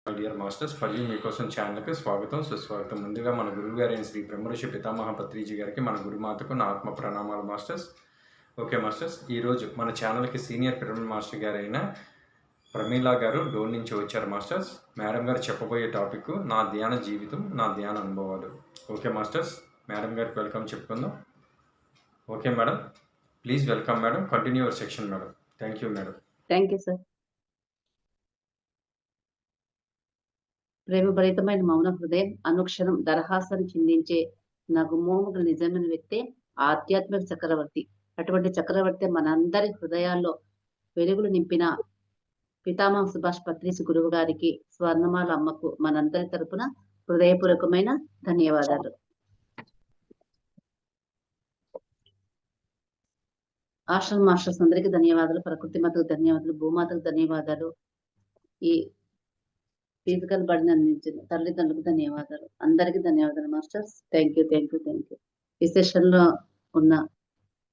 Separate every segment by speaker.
Speaker 1: Dear masters for you మీకోసం ఛానల్కి స్వాగతం సుస్వాగతం. ముందుగా మన గురువు గారైన శ్రీ బ్రహ్మర్షి పితామహ పత్రిజీ గారికి, మన గురుమాతకు నా ఆత్మ ప్రణామాలు మాస్టర్స్. ఓకే మాస్టర్స్, ఈరోజు మన ఛానల్కి సీనియర్ పిరమిడ్ మాస్టర్ గారైన ప్రమీలా గారు డోన్ నుంచి వచ్చారు మాస్టర్స్. మేడం గారు చెప్పబోయే టాపిక్ నా ధ్యాన జీవితం, నా ధ్యాన అనుభవాలు. ఓకే మాస్టర్స్, మేడం గారికి వెల్కమ్ చెప్పుకుందాం. Okay madam, please welcome madam, continue your section madam. Thank you madam.
Speaker 2: Thank you sir. ప్రేమభరితమైన మౌన హృదయం అనుక్షణం దరహాసం చిందించే నగుమోముగల నిజమైన వ్యక్తే ఆధ్యాత్మిక చక్రవర్తి. అటువంటి చక్రవర్తి మనందరి హృదయాల్లో వెలుగులు నింపిన పితామహ సుభాష్ పత్రిసి గురువు గారికి, స్వర్ణమాల అమ్మకు మనందరి తరపున హృదయపూర్వకమైన ధన్యవాదాలు. ఆశ్రమ మాస్టర్స్ అందరికీ ధన్యవాదాలు, ప్రకృతి మాతకు ధన్యవాదాలు, భూమాతకు ధన్యవాదాలు, ఈ ఫిజికల్ బడిని అందించిన తల్లిదండ్రులకు ధన్యవాదాలు. అందరికీ ధన్యవాదాలు మాస్టర్స్. Thank you. ఈ సెషన్ లో ఉన్న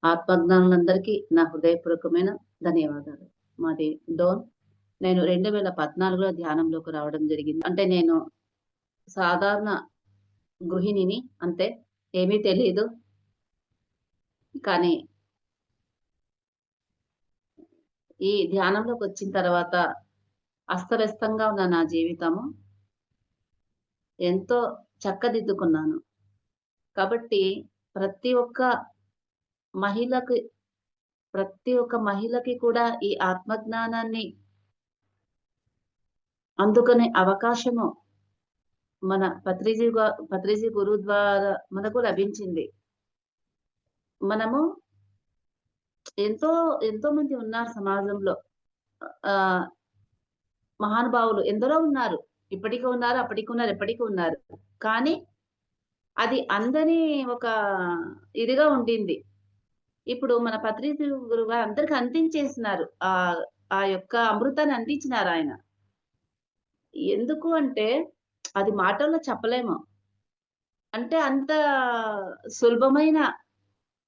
Speaker 2: ఆత్మజ్ఞానులందరికీ నా హృదయపూర్వకమైన ధన్యవాదాలు. మాది డోన్. నేను 2014లో ధ్యానంలోకి రావడం జరిగింది. అంటే నేను సాధారణ గృహిణిని, అంతే, ఏమీ తెలియదు. కానీ ఈ ధ్యానంలోకి వచ్చిన తర్వాత అస్తవ్యస్తంగా ఉన్న నా జీవితము ఎంతో చక్కదిద్దుకున్నాను. కాబట్టి ప్రతి ఒక్క మహిళకి కూడా ఈ ఆత్మజ్ఞానాన్ని అందుకునే అవకాశము మన పత్రిజీ గురువు ద్వారా మనకు లభించింది. మనము ఎంతో మంది ఉన్నారు సమాజంలో, మహానుభావులు ఎందరో ఉన్నారు. ఇప్పటికీ ఉన్నారు, అప్పటికి ఉన్నారు, ఎప్పటికీ ఉన్నారు. కానీ అది అందరి ఒక ఇదిగా ఉండింది. ఇప్పుడు మన పత్రిజీ గురువు గారు అందరికి అందించేసినారు. ఆ యొక్క అమృతాన్ని అందించినారు ఆయన. ఎందుకు అంటే అది మాటల్లో చెప్పలేము. అంటే అంత సులభమైన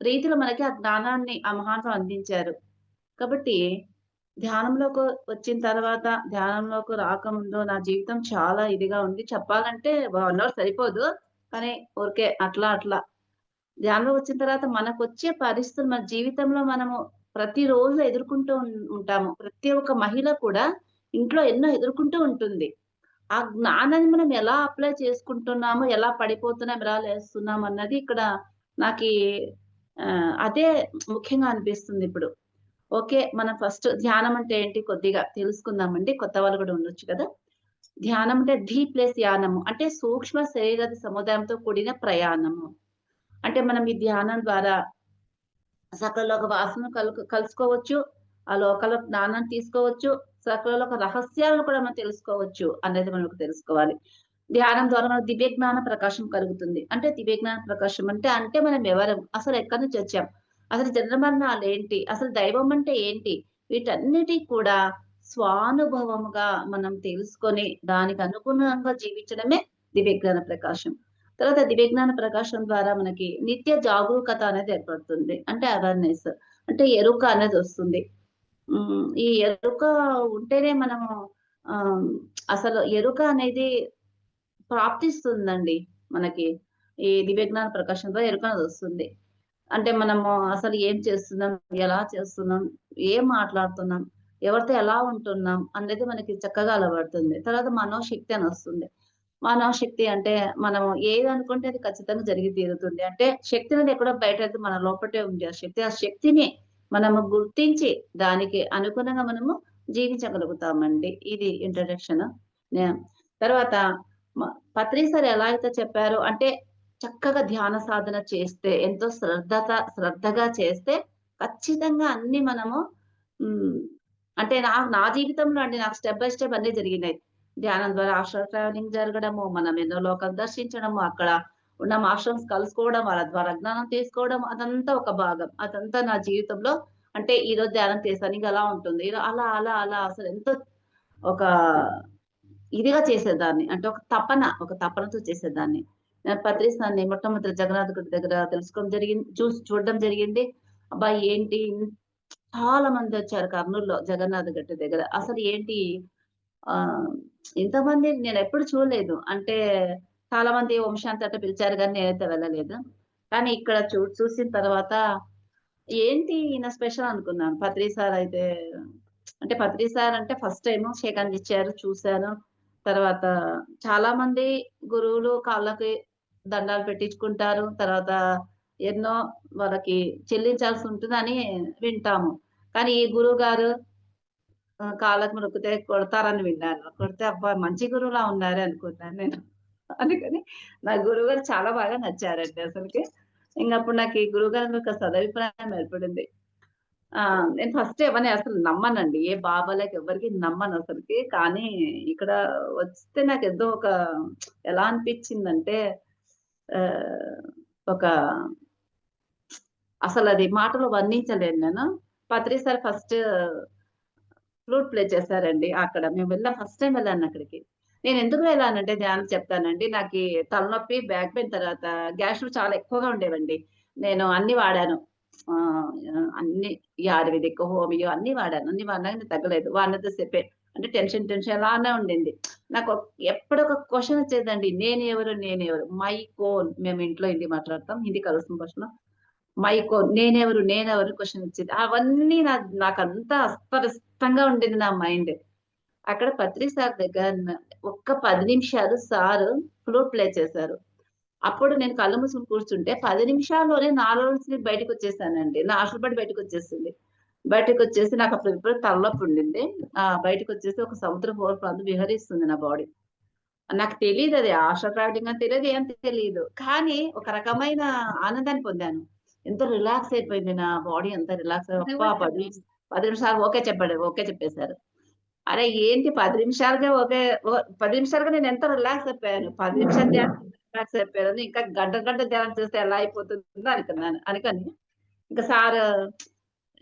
Speaker 2: రీతిలో మనకి ఆ జ్ఞానాన్ని ఆ మహానుభావులు అందించారు. కాబట్టి ధ్యానంలోకి వచ్చిన తర్వాత, ధ్యానంలోకి రాకముందు నా జీవితం చాలా ఇదిగా ఉంది. చెప్పాలంటే 1 అవర్ సరిపోదు. కానీ ఊరికే అట్లా ధ్యానంలోకి వచ్చిన తర్వాత మనకొచ్చే పరిస్థితులు మన జీవితంలో మనము ప్రతిరోజు ఎదుర్కొంటూ ఉంటాము. ప్రతి ఒక్క మహిళ కూడా ఇంట్లో ఎన్నో ఎదుర్కొంటూ ఉంటుంది. ఆ జ్ఞానాన్ని మనం ఎలా అప్లై చేసుకుంటున్నాము, ఎలా పడిపోతున్నాం, ఎలా లేస్తున్నాం అన్నది ఇక్కడ నాకీ అదే ముఖ్యంగా అనిపిస్తుంది ఇప్పుడు. ఓకే. మనం ఫస్ట్ ధ్యానం అంటే ఏంటి కొద్దిగా తెలుసుకుందామండి. కొత్త వాళ్ళు కూడా ఉండొచ్చు కదా! ధ్యానం అంటే ధీ ప్లస్ యానము. అంటే సూక్ష్మ శరీరద సముదాయంతో కూడిన ప్రయాణము. అంటే మనం ఈ ధ్యానం ద్వారా సకలలోక వాసనలు కలుసుకోవచ్చు. ఆ లోకల జ్ఞానాన్ని తీసుకోవచ్చు. సకలలోక రహస్యాలను కూడా మనం తెలుసుకోవచ్చు అనేది మనకు తెలుసుకోవాలి. ధ్యానం ద్వారా మనకు దివ్య జ్ఞాన ప్రకాశం కలుగుతుంది. అంటే దివ్య జ్ఞాన ప్రకాశం అంటే మనం ఎవరం? అసలు ఎక్కడి నుంచి వచ్చాం? అసలు జన్మ మరణాలేంటి? అసలు దైవం అంటే ఏంటి? వీటన్నిటి కూడా స్వానుభవముగా మనం తెలుసుకొని దానికి అనుగుణంగా జీవించడమే దివ్య జ్ఞాన ప్రకాశం. తర్వాత దివ్య జ్ఞాన ప్రకాశం ద్వారా మనకి నిత్య జాగరూకత అనేది ఏర్పడుతుంది. అంటే అవేర్‌నెస్. అంటే ఎరుక అనేది వస్తుంది. ఈ ఎరుక ఉంటేనే మనము ఆహ్, అసలు ఎరుక అనేది ప్రాప్తిస్తుందండి మనకి. ఈ దివ్య జ్ఞాన ప్రకాశం ద్వారా ఎరుక అనేది వస్తుంది. అంటే మనము అసలు ఏం చేస్తున్నాం? ఎలా చేస్తున్నాం? ఏం మాట్లాడుతున్నాం? ఎవరితో ఎలా ఉంటున్నాం? అనేది మనకి చక్కగా అలవడుతుంది. తర్వాత మనోశక్తి అని వస్తుంది. మనోశక్తి అంటే మనము ఏది అనుకుంటే అది ఖచ్చితంగా జరిగి తీరుతుంది. అంటే శక్తి అనేది ఎక్కడో బయటది, మన లోపటే ఉంది ఆ శక్తి. ఆ శక్తిని మనము గుర్తించి దానికి అనుగుణంగా మనము జీవించగలుగుతామండి. ఇది ఇంట్రడక్షన్. నే తర్వాత మ పత్రి సార్ ఎలా అయితే చెప్పారో, అంటే చక్కగా ధ్యాన సాధన చేస్తే, ఎంతో శ్రద్ధగా చేస్తే ఖచ్చితంగా అన్నీ మనము హ్మ్. అంటే నా జీవితంలో అండి నాకు స్టెప్ బై స్టెప్ అన్నీ జరిగినాయి. ధ్యానం ద్వారా ఆస్ట్రల్ ట్రావెలింగ్ జరగడము, మనం ఎన్నో లోకాలు దర్శించడము, అక్కడ ఉన్న మాస్టర్స్ కలుసుకోవడం, వాళ్ళ ద్వారా జ్ఞానం తీసుకోవడం, అదంతా ఒక భాగం. అదంతా నా జీవితంలో అంటే ఈరోజు ధ్యానం చేశాను. ఇంక అలా ఉంటుంది. అలా అసలు ఎంతో ఒక ఇదిగా చేసేదాన్ని. అంటే ఒక తపనతో చేసేదాన్ని. పత్రిసాన్ని మొట్టమొదటి జగన్నాథ్ గుడి దగ్గర తెలుసుకోవడం జరిగింది. చూడడం జరిగింది. అబ్బా! ఏంటి చాలా మందొచ్చారు కర్నూలులో జగన్నాథ్ గట్టి దగ్గర. అసలు ఏంటి ఆహ్, ఇంతమంది నేనెప్పుడు చూడలేదు. అంటే చాలా మంది వంశాంతట పిలిచారు గానీ నేనైతే వెళ్ళలేదు. కానీ ఇక్కడ చూసిన తర్వాత ఏంటి ఈయన స్పెషల్ అనుకున్నాను. పత్రి సార్ అయితే అంటే పత్రి సార్ అంటే ఫస్ట్ టైము షేక్ హ్యాండ్ ఇచ్చారు. చూసాను. తర్వాత చాలా మంది గురువులు కాళ్ళకి దండాలు పెట్టించుకుంటారు. తర్వాత ఎన్నో వాళ్ళకి చెల్లించాల్సి ఉంటుందని వింటాము. కానీ ఈ గురువుగారు కాళ్ళకి మొక్కితే కొడతారని విన్నాను. కొడితే అబ్బా! మంచి గురువులా ఉన్నారే అనుకున్నాను నేను. అందుకని నా గురువుగారు చాలా బాగా నచ్చారండి అసలకి. ఇంగప్పుడు నాకు ఈ గురువుగారి మీద ఒక సదభిప్రాయం ఏర్పడింది. నేను ఫస్ట్ ఎవరిని అసలు నమ్మనండి. ఏ బాబాలకి ఎవ్వరికీ నమ్మనసలకి. కానీ ఇక్కడ వస్తే నాకేదో ఒక ఎలా అనిపిచ్చిందంటే ఆహ్, ఒక అసలది మాటలో వర్ణించలేను నేను. పత్రి సార్ ఫస్ట్ ఫ్లూట్ ప్లే చేశారండి అక్కడ. మేము వెళ్ళాం ఫస్ట్ టైమ్ వెళ్ళానక్కడికి. నేనెందుకు వెళ్ళానంటే ధ్యానం చెప్తానండి. నాకీ తలనొప్పి, బ్యాక్ పెయిన్ తర్వాత గ్యాస్‌లు చాలా ఎక్కువగా ఉండేవండి. నేను అన్నీ వాడాను. అన్నీ ఈ ఆయుర్వేదిక్, హోమియో అన్నీ వాడాను. అన్నీ వాడినా గాని తగ్గలేదు. వాడినంత సేపే. అంటే టెన్షన్ అలానే ఉండింది. నాకు ఎప్పుడొక క్వెషన్ వచ్చేదండి. నేనెవరు? నేనెవరు? మై కోన్ మేము ఇంట్లో హిందీ మాట్లాడతాం. హిందీ కలుస్తుంది భాషలో. మైకోన్ నేనెవరు? నేనెవరు? క్వెషన్ వచ్చింది. అవన్నీ నాకంతా అస్తవ్యస్తంగా ఉండింది నా మైండ్. అక్కడ పత్రి సార్ దగ్గర ఒక్క 10 నిమిషాలు సారు ఫ్లూట్ ప్లే చేశారు. అప్పుడు నేను కళ్ళు మూసుకొని కూర్చుంటే 10 నిమిషాల్లోనే నాలో నుంచి బయటకొచ్చేసానండి. నా ఆశలపాటి బయటకొచ్చేసింది. బయటకొచ్చేసి నాకప్పుడు విపరీత తలనొప్పి ఉండింది. బయటకొచ్చేసి ఒక సముద్రం ప్రాంతం విహరిస్తుంది నా బాడీ. నాకు తెలీదది ఆస్ట్రల్ ట్రావెలింగ్ అని తెలీదు. ఏం తెలీదు. కానీ ఒక రకమైన ఆనందాన్ని పొందాను. ఎంతో రిలాక్స్ అయిపోయింది నా బాడీ అంతా రిలాక్స్ అబ్బా! 10 నిమిషాలు ఓకే చెప్పాడు. ఓకే చెప్పేసారు. అరే! ఏంటి 10 నిమిషాలకే ఓకే 10 నిమిషాలుగా నేనెంత రిలాక్స్ అయిపోయాను. 10 నిమిషాలు ధ్యానం రిలాక్స్ అయిపోయాను. ఇంకా గంట ధ్యానం చేస్తే ఎలా అయిపోతుందో అనుకున్నాను. అనుకోని ఇంక సారు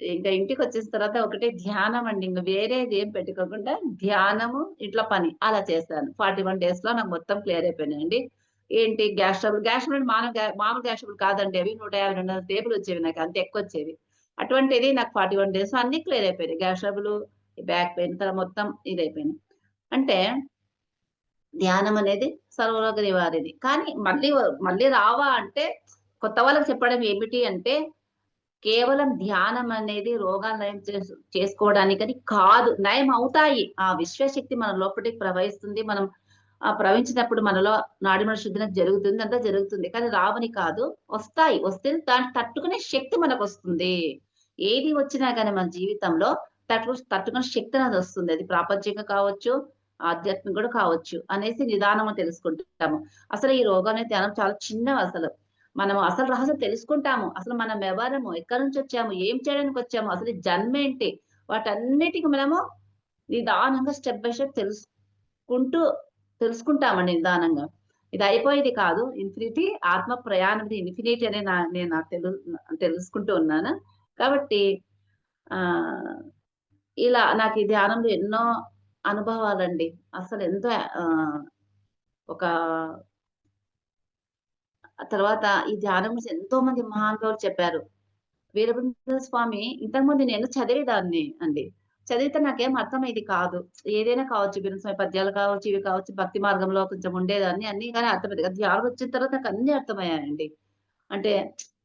Speaker 2: ఇంక ఇంటికొచ్చేసిన తర్వాత ఒకటే ధ్యానం అండి. ఇంక వేరేదేం పెట్టుకోకుండా ధ్యానము, ఇంట్లో పని అలా చేశాను. 41 డేస్‌లో నాకు మొత్తం క్లియర్ అయిపోయినాయండి. ఏంటి గ్యాస్ ట్రబుల్ మామూలు గ్యాస్ ట్రబుల్ కాదండి అవి 150, 200 టేపులొచ్చేవి నాకు అంత ఎక్కువొచ్చేవి. అటువంటిది నాకు 41 డేస్‌లో అన్నీ క్లియర్ అయిపోయినాయి. గ్యాస్ ట్రబులు, ఈ బ్యాక్ పెయిన్ మొత్తం ఇదయిపోయింది. అంటే ధ్యానం అనేది సర్వరోగ నివారిణి. కానీ మళ్ళీ రావా అంటే కొత్త వాళ్ళకి చెప్పడం ఏమిటి అంటే కేవలం ధ్యానం అనేది రోగాలు నయం చేసుకోవడానికని కాదు. నయం అవుతాయి. ఆ విశ్వశక్తి మన లోపటికి ప్రవహిస్తుంది. మనం ప్రవహించినప్పుడు మనలో నాడిమడి శుద్ధి జరుగుతుంది. అంతా జరుగుతుంది. కానీ రావని కాదు. వస్తాయి. వస్తే దాన్ని తట్టుకునే శక్తి మనకొస్తుంది. ఏది వచ్చినా గాని మన జీవితంలో తట్టుకునే శక్తి అనేదొస్తుంది. అది ప్రాపంచికంగా కావచ్చు, ఆధ్యాత్మిక కూడా కావచ్చు అనేసి నిదానంగా తెలుసుకుంటాము. అసలు ఈ రోగం ధ్యానం చాలా చిన్నవసలు. మనం అసలు రహస్యం తెలుసుకుంటాము. అసలు మనం ఎవరము? ఎక్కడి నుంచొచ్చాము? ఏం చేయడానికొచ్చాము? అసలు ఈ జన్మేంటి? వాటన్నిటికి మనము నిదానంగా స్టెప్ బై స్టెప్ తెలుసుకుంటామండి నిదానంగా. ఇది అయిపోయేది కాదు. ఇన్ఫినిటీ ఆత్మ ప్రయాణం ఇది ఇన్ఫినిటీ అని నేను నాకు తెలుసుకుంటూ ఉన్నాను. కాబట్టి ఆహ్, ఇలా నాకు ఈ ధ్యానంలో ఎన్నో అనుభవాలండి. అసలెంతో ఒక తర్వాత ఈ ధ్యానం గురించి ఎంతో మంది మహానుభావులు చెప్పారు. వీరభద్ర స్వామి ఇంతకుముందు నేను చదివేదాన్ని అండి. చదివితే నాకేం అర్థమయ్యేది కాదు. ఏదైనా కావచ్చు వీరభద్ర స్వామి పద్యాలు కావచ్చు, ఇవి కావచ్చు భక్తి మార్గంలో కొంచెం ఉండేదాన్ని అన్నీ గాని అర్థమయ్యేది కాదు. ధ్యానం వచ్చిన తర్వాత నాకు అన్నీ అర్థమయ్యాయండి. అంటే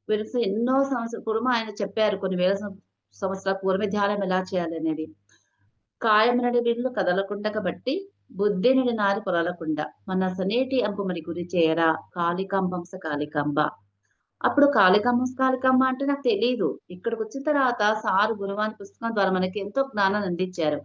Speaker 2: వీరభద్ర స్వామి ఎన్నో సంవత్సరాల పూర్వం ఆయన చెప్పారు కొన్ని వేల సంవత్సరాల పూర్వమే ధ్యానం ఎలా చేయాలనేది. కాయమునడి విల్లు కదలకుండగ బట్టి బుద్ధినుడి నారి పొరలకుండ మనసనేటి అంపు మరి గురి చేయరా కాళికంబంస కాళికంబ. అప్పుడు కాళికమ్మ అంటే నాకు తెలీదు. ఇక్కడికొచ్చిన తర్వాత సారు గురువాని పుస్తకం ద్వారా మనకి ఎంతో జ్ఞానాన్ని అందించారు.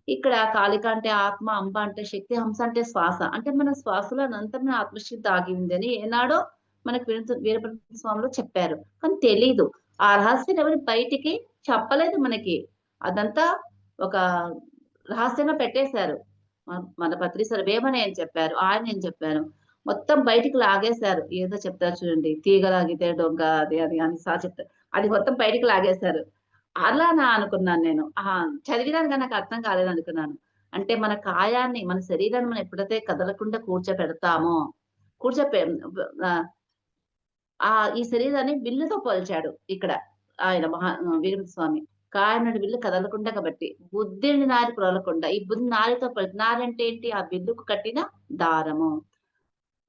Speaker 2: ఇక్కడ కాళిక అంటే ఆత్మ, అంబ అంటే శక్తి, హంస అంటే శ్వాస. అంటే మన శ్వాసలో అనంతమైన ఆత్మశక్తి దాగి ఉందని ఏనాడో మనకు వీరభద్ర స్వామిలో చెప్పారు. కానీ తెలీదు. ఆ రహస్యాన్ని ఎవరు బయటికి చెప్పలేదు మనకి. అదంతా ఒక రహస్యంగా పెట్టేశారు. మన పత్రిసారు వేమన ఏం చెప్పారు, ఆయన ఏం చెప్పారు. మొత్తం బయటికి లాగేశారు. ఏదో చెప్తారు చూడండి. తీగ లాగితే డొంక అది అది అని చెప్తారు. అది మొత్తం బయటికి లాగేశారు. అలానా అనుకున్నాను నేను. చదివినాను గాని నాకు అర్థం కాలేదనుకున్నాను. అంటే మన కాయాన్ని, మన శరీరాన్ని మనం ఎప్పుడైతే కదలకుండా కూర్చోపెడతామో, కూర్చోపె ఆహ్, ఈ శరీరాన్ని విల్లుతో పోల్చాడు ఇక్కడ ఆయన వీరభద్ర స్వామి. కాయనుడి విల్లు కదలకుండా కాబట్టి బుద్ధుని నారి ప్రొలకుండా ఈ బుద్ధి నారితో నారంటే ఏంటి? ఆ విల్లుకు కట్టిన దారము.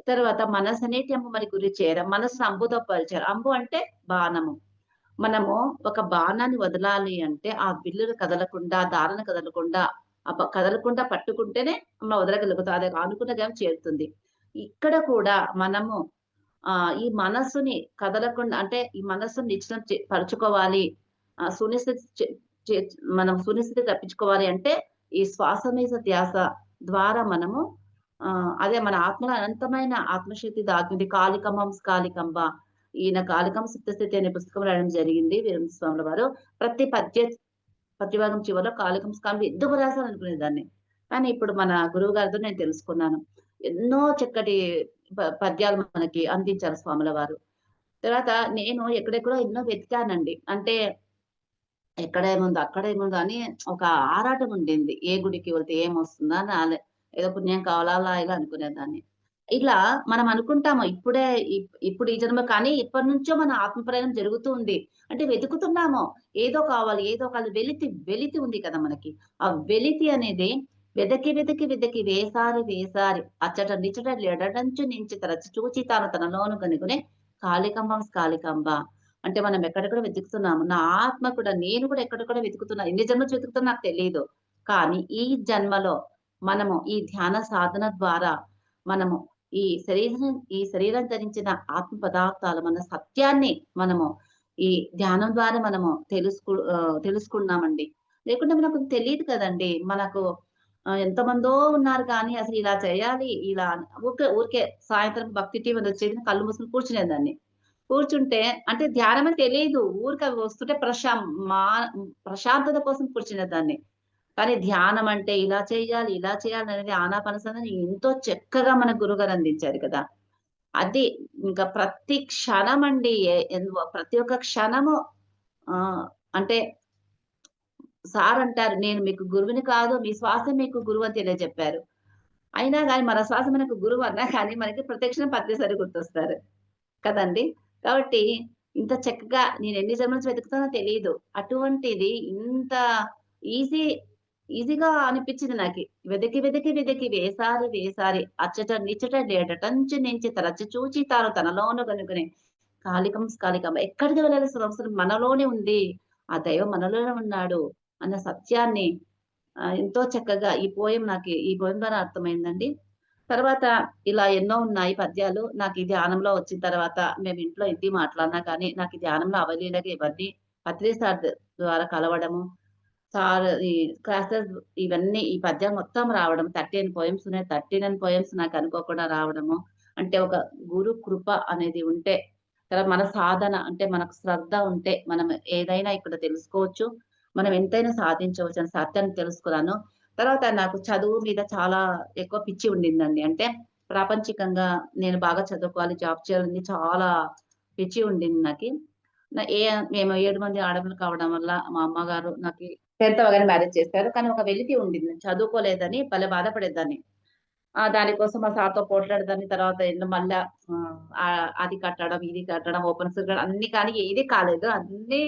Speaker 2: తర్వాత మనసు అనేటి అంబు మరి గురి చేర మనసును అంబుతో పోల్చారు. అంబు అంటే బాణము. మనము ఒక బాణాన్ని వదలాలి అంటే ఆ విల్లును కదలకుండా, దారాన్ని కదలకుండా, కదలకుండా పట్టుకుంటేనే మనం వదలగలుగుతాం. అది అనుకున్న గాని చేరుతుంది. ఇక్కడ కూడా మనము ఈ మనస్సుని కదలకుండా అంటే ఈ మనస్సుని నిశ్చలం పరుచుకోవాలి. సునిశ్చితి చే చే మనం సునిశ్చితి తప్పించుకోవాలి అంటే ఈ శ్వాస మీద ధ్యాస ద్వారా మనము అదే మన ఆత్మలో అనంతమైన ఆత్మశక్తి దాగింది. కాళికమం కాళికంబ. ఈయన కాళికం సుప్తస్థితి అనే పుస్తకం రాయడం జరిగింది వీరేంద్ర స్వాముల వారు. ప్రతి పద్యభాగం చివరలో కాళికం స్కాంబి ఎందుకు రాశారనుకునేదాన్ని. కానీ ఇప్పుడు మన గురువు గారితో నేను తెలుసుకున్నాను. ఎన్నో చక్కటి పద్యాలు మనకి అందించారు స్వాముల వారు. తర్వాత నేను ఎక్కడెక్కడో ఎన్నో వెతికానండి. అంటే ఎక్కడేముందో, అక్కడేముందో అని ఒక ఆరాటం ఉండింది. ఏ గుడికి వెళ్తే ఏమొస్తుందా అని ఏదో పుణ్యం కావాలా అలా ఇలా అనుకునేదాన్ని. ఇలా మనం అనుకుంటాము ఇప్పుడే ఇప్పుడు ఈ జన్మ కానీ ఎప్పటినుంచో మన ఆత్మ ప్రయాణం జరుగుతూ ఉంది. అంటే వెతుకుతున్నాము. ఏదో కావాలి, ఏదో కావాలి వెలితి ఉంది కదా మనకి. ఆ వెలితి అనేది వెదకి వేసారి వేసారి అచ్చట నిచ్చట లెడడంచు నించి తరచి చూచి తాను తనలోను కనుగొనే కాళికంబ. అంటే మనం ఎక్కడెక్కడ వెతుకుతున్నాము. నా ఆత్మ కూడా నేను కూడా ఎక్కడెక్కడ వెతుకుతున్నా. ఎన్ని జన్మలు వెతుకుతున్నా నాకు తెలీదు. కానీ ఈ జన్మలో మనము ఈ ధ్యాన సాధన ద్వారా మనము ఈ శరీరం ధరించిన ఆత్మ పదార్థాలు మన సత్యాన్ని మనము ఈ ధ్యానం ద్వారా మనము తెలుసుకున్నామండి. లేకుంటే మనకు తెలీదు కదండీ. మనకు ఎంతమందో ఉన్నారు కానీ అసలు ఇలా చేయాలి, ఇలా ఊరికే సాయంత్రం భక్తి టీవీ వచ్చేది కళ్ళు మూసుకొని కూర్చునేదాన్ని. కూర్చుంటే అంటే ధ్యానమని తెలీదు. ఊరికే అవి వస్తుంటే మా ప్రశాంతత కోసం కూర్చునేదాన్ని. కానీ ధ్యానం అంటే ఇలా చేయాలి అనేది ఆనాపానసతిని ఎంతో చక్కగా మన గురువుగారు అందించారు కదా! అది ఇంకా ప్రతి క్షణమండి ప్రతి ఒక్క క్షణము అంటే సార్ అంటారు, "నేను మీకు గురువుని కాదు, మీ శ్వాస మీకు గురువు" అని తెలియజెప్పారు. అయినా గాని మన శ్వాస మనకు గురువు అన్నా కానీ మనకి ప్రతి క్షణం పత్రిసారి గుర్తొస్తారు. కదండీ! కాబట్టి ఇంత చక్కగా నేనెన్ని జన్మల నుంచి వెతుకుతానో తెలీదు. అటువంటిది ఇంత ఈజీ ఈజీగా అనిపిచ్చింది నాకి. వెదకి వేసారి అచ్చట నిచ్చట లేడటంచు నుంచి తరచి చూచి తాను తనలోను గనుగొనె స్కాలికం ఎక్కడికి వెళ్ళాల్సిన అవసరం మనలోనే ఉంది. ఆ దైవం మనలోనే ఉన్నాడు అన్న సత్యాన్ని ఎంతో చక్కగా ఈ పోయెం ద్వారా అర్థమైందండి. తర్వాత ఇలా ఎన్నో ఉన్నాయి పద్యాలు. నాకు ఈ ధ్యానంలో వచ్చిన తర్వాత మేము ఇంట్లో ఎన్ని మాట్లాడినా కానీ, నాకు ఈ ధ్యానంలో అవలీలగా ఇవన్నీ పత్రి సార్ ద్వారా కలవడము, సార్ ఈ క్లాసెస్ ఇవన్నీ ఈ పద్యం మొత్తం రావడం 39 పోయెమ్స్ ఉన్నాయి. 39 పోయెమ్స్ నాకు అనుకోకుండా రావడము. అంటే ఒక గురు కృప అనేది ఉంటే, తర్వాత మన సాధన అంటే మనకు శ్రద్ధ ఉంటే మనం ఏదైనా ఇక్కడ తెలుసుకోవచ్చు. మనం ఎంతైనా సాధించవచ్చు అనే సత్యాన్ని తెలుసుకున్నాను. తర్వాత నాకు చదువు మీద చాలా ఎక్కువ పిచ్చి ఉండిందండి. అంటే ప్రాపంచికంగా నేను బాగా చదువుకోవాలి, జాబ్ చేయాలని చాలా పిచ్చి ఉండింది నాకి. నా ఏ మేము 7 మంది ఆడపిల్లలు కావడం వల్ల మా అమ్మగారు నాకి 10థ్ అవ్వగానే మ్యారేజ్ చేశారు. కానీ ఒక వెలితి ఉండింది. చదువుకోలేదని భలే బాధపడేదాన్ని. దానికోసం మా సార్‌తో పోట్లాడేదాన్ని. తర్వాత ఏందో మళ్ళా అది కట్టడం, ఇది కట్టడం, ఓపెన్ కట్టడం అన్నీ కానీ ఏది కాలేదు. అన్నీ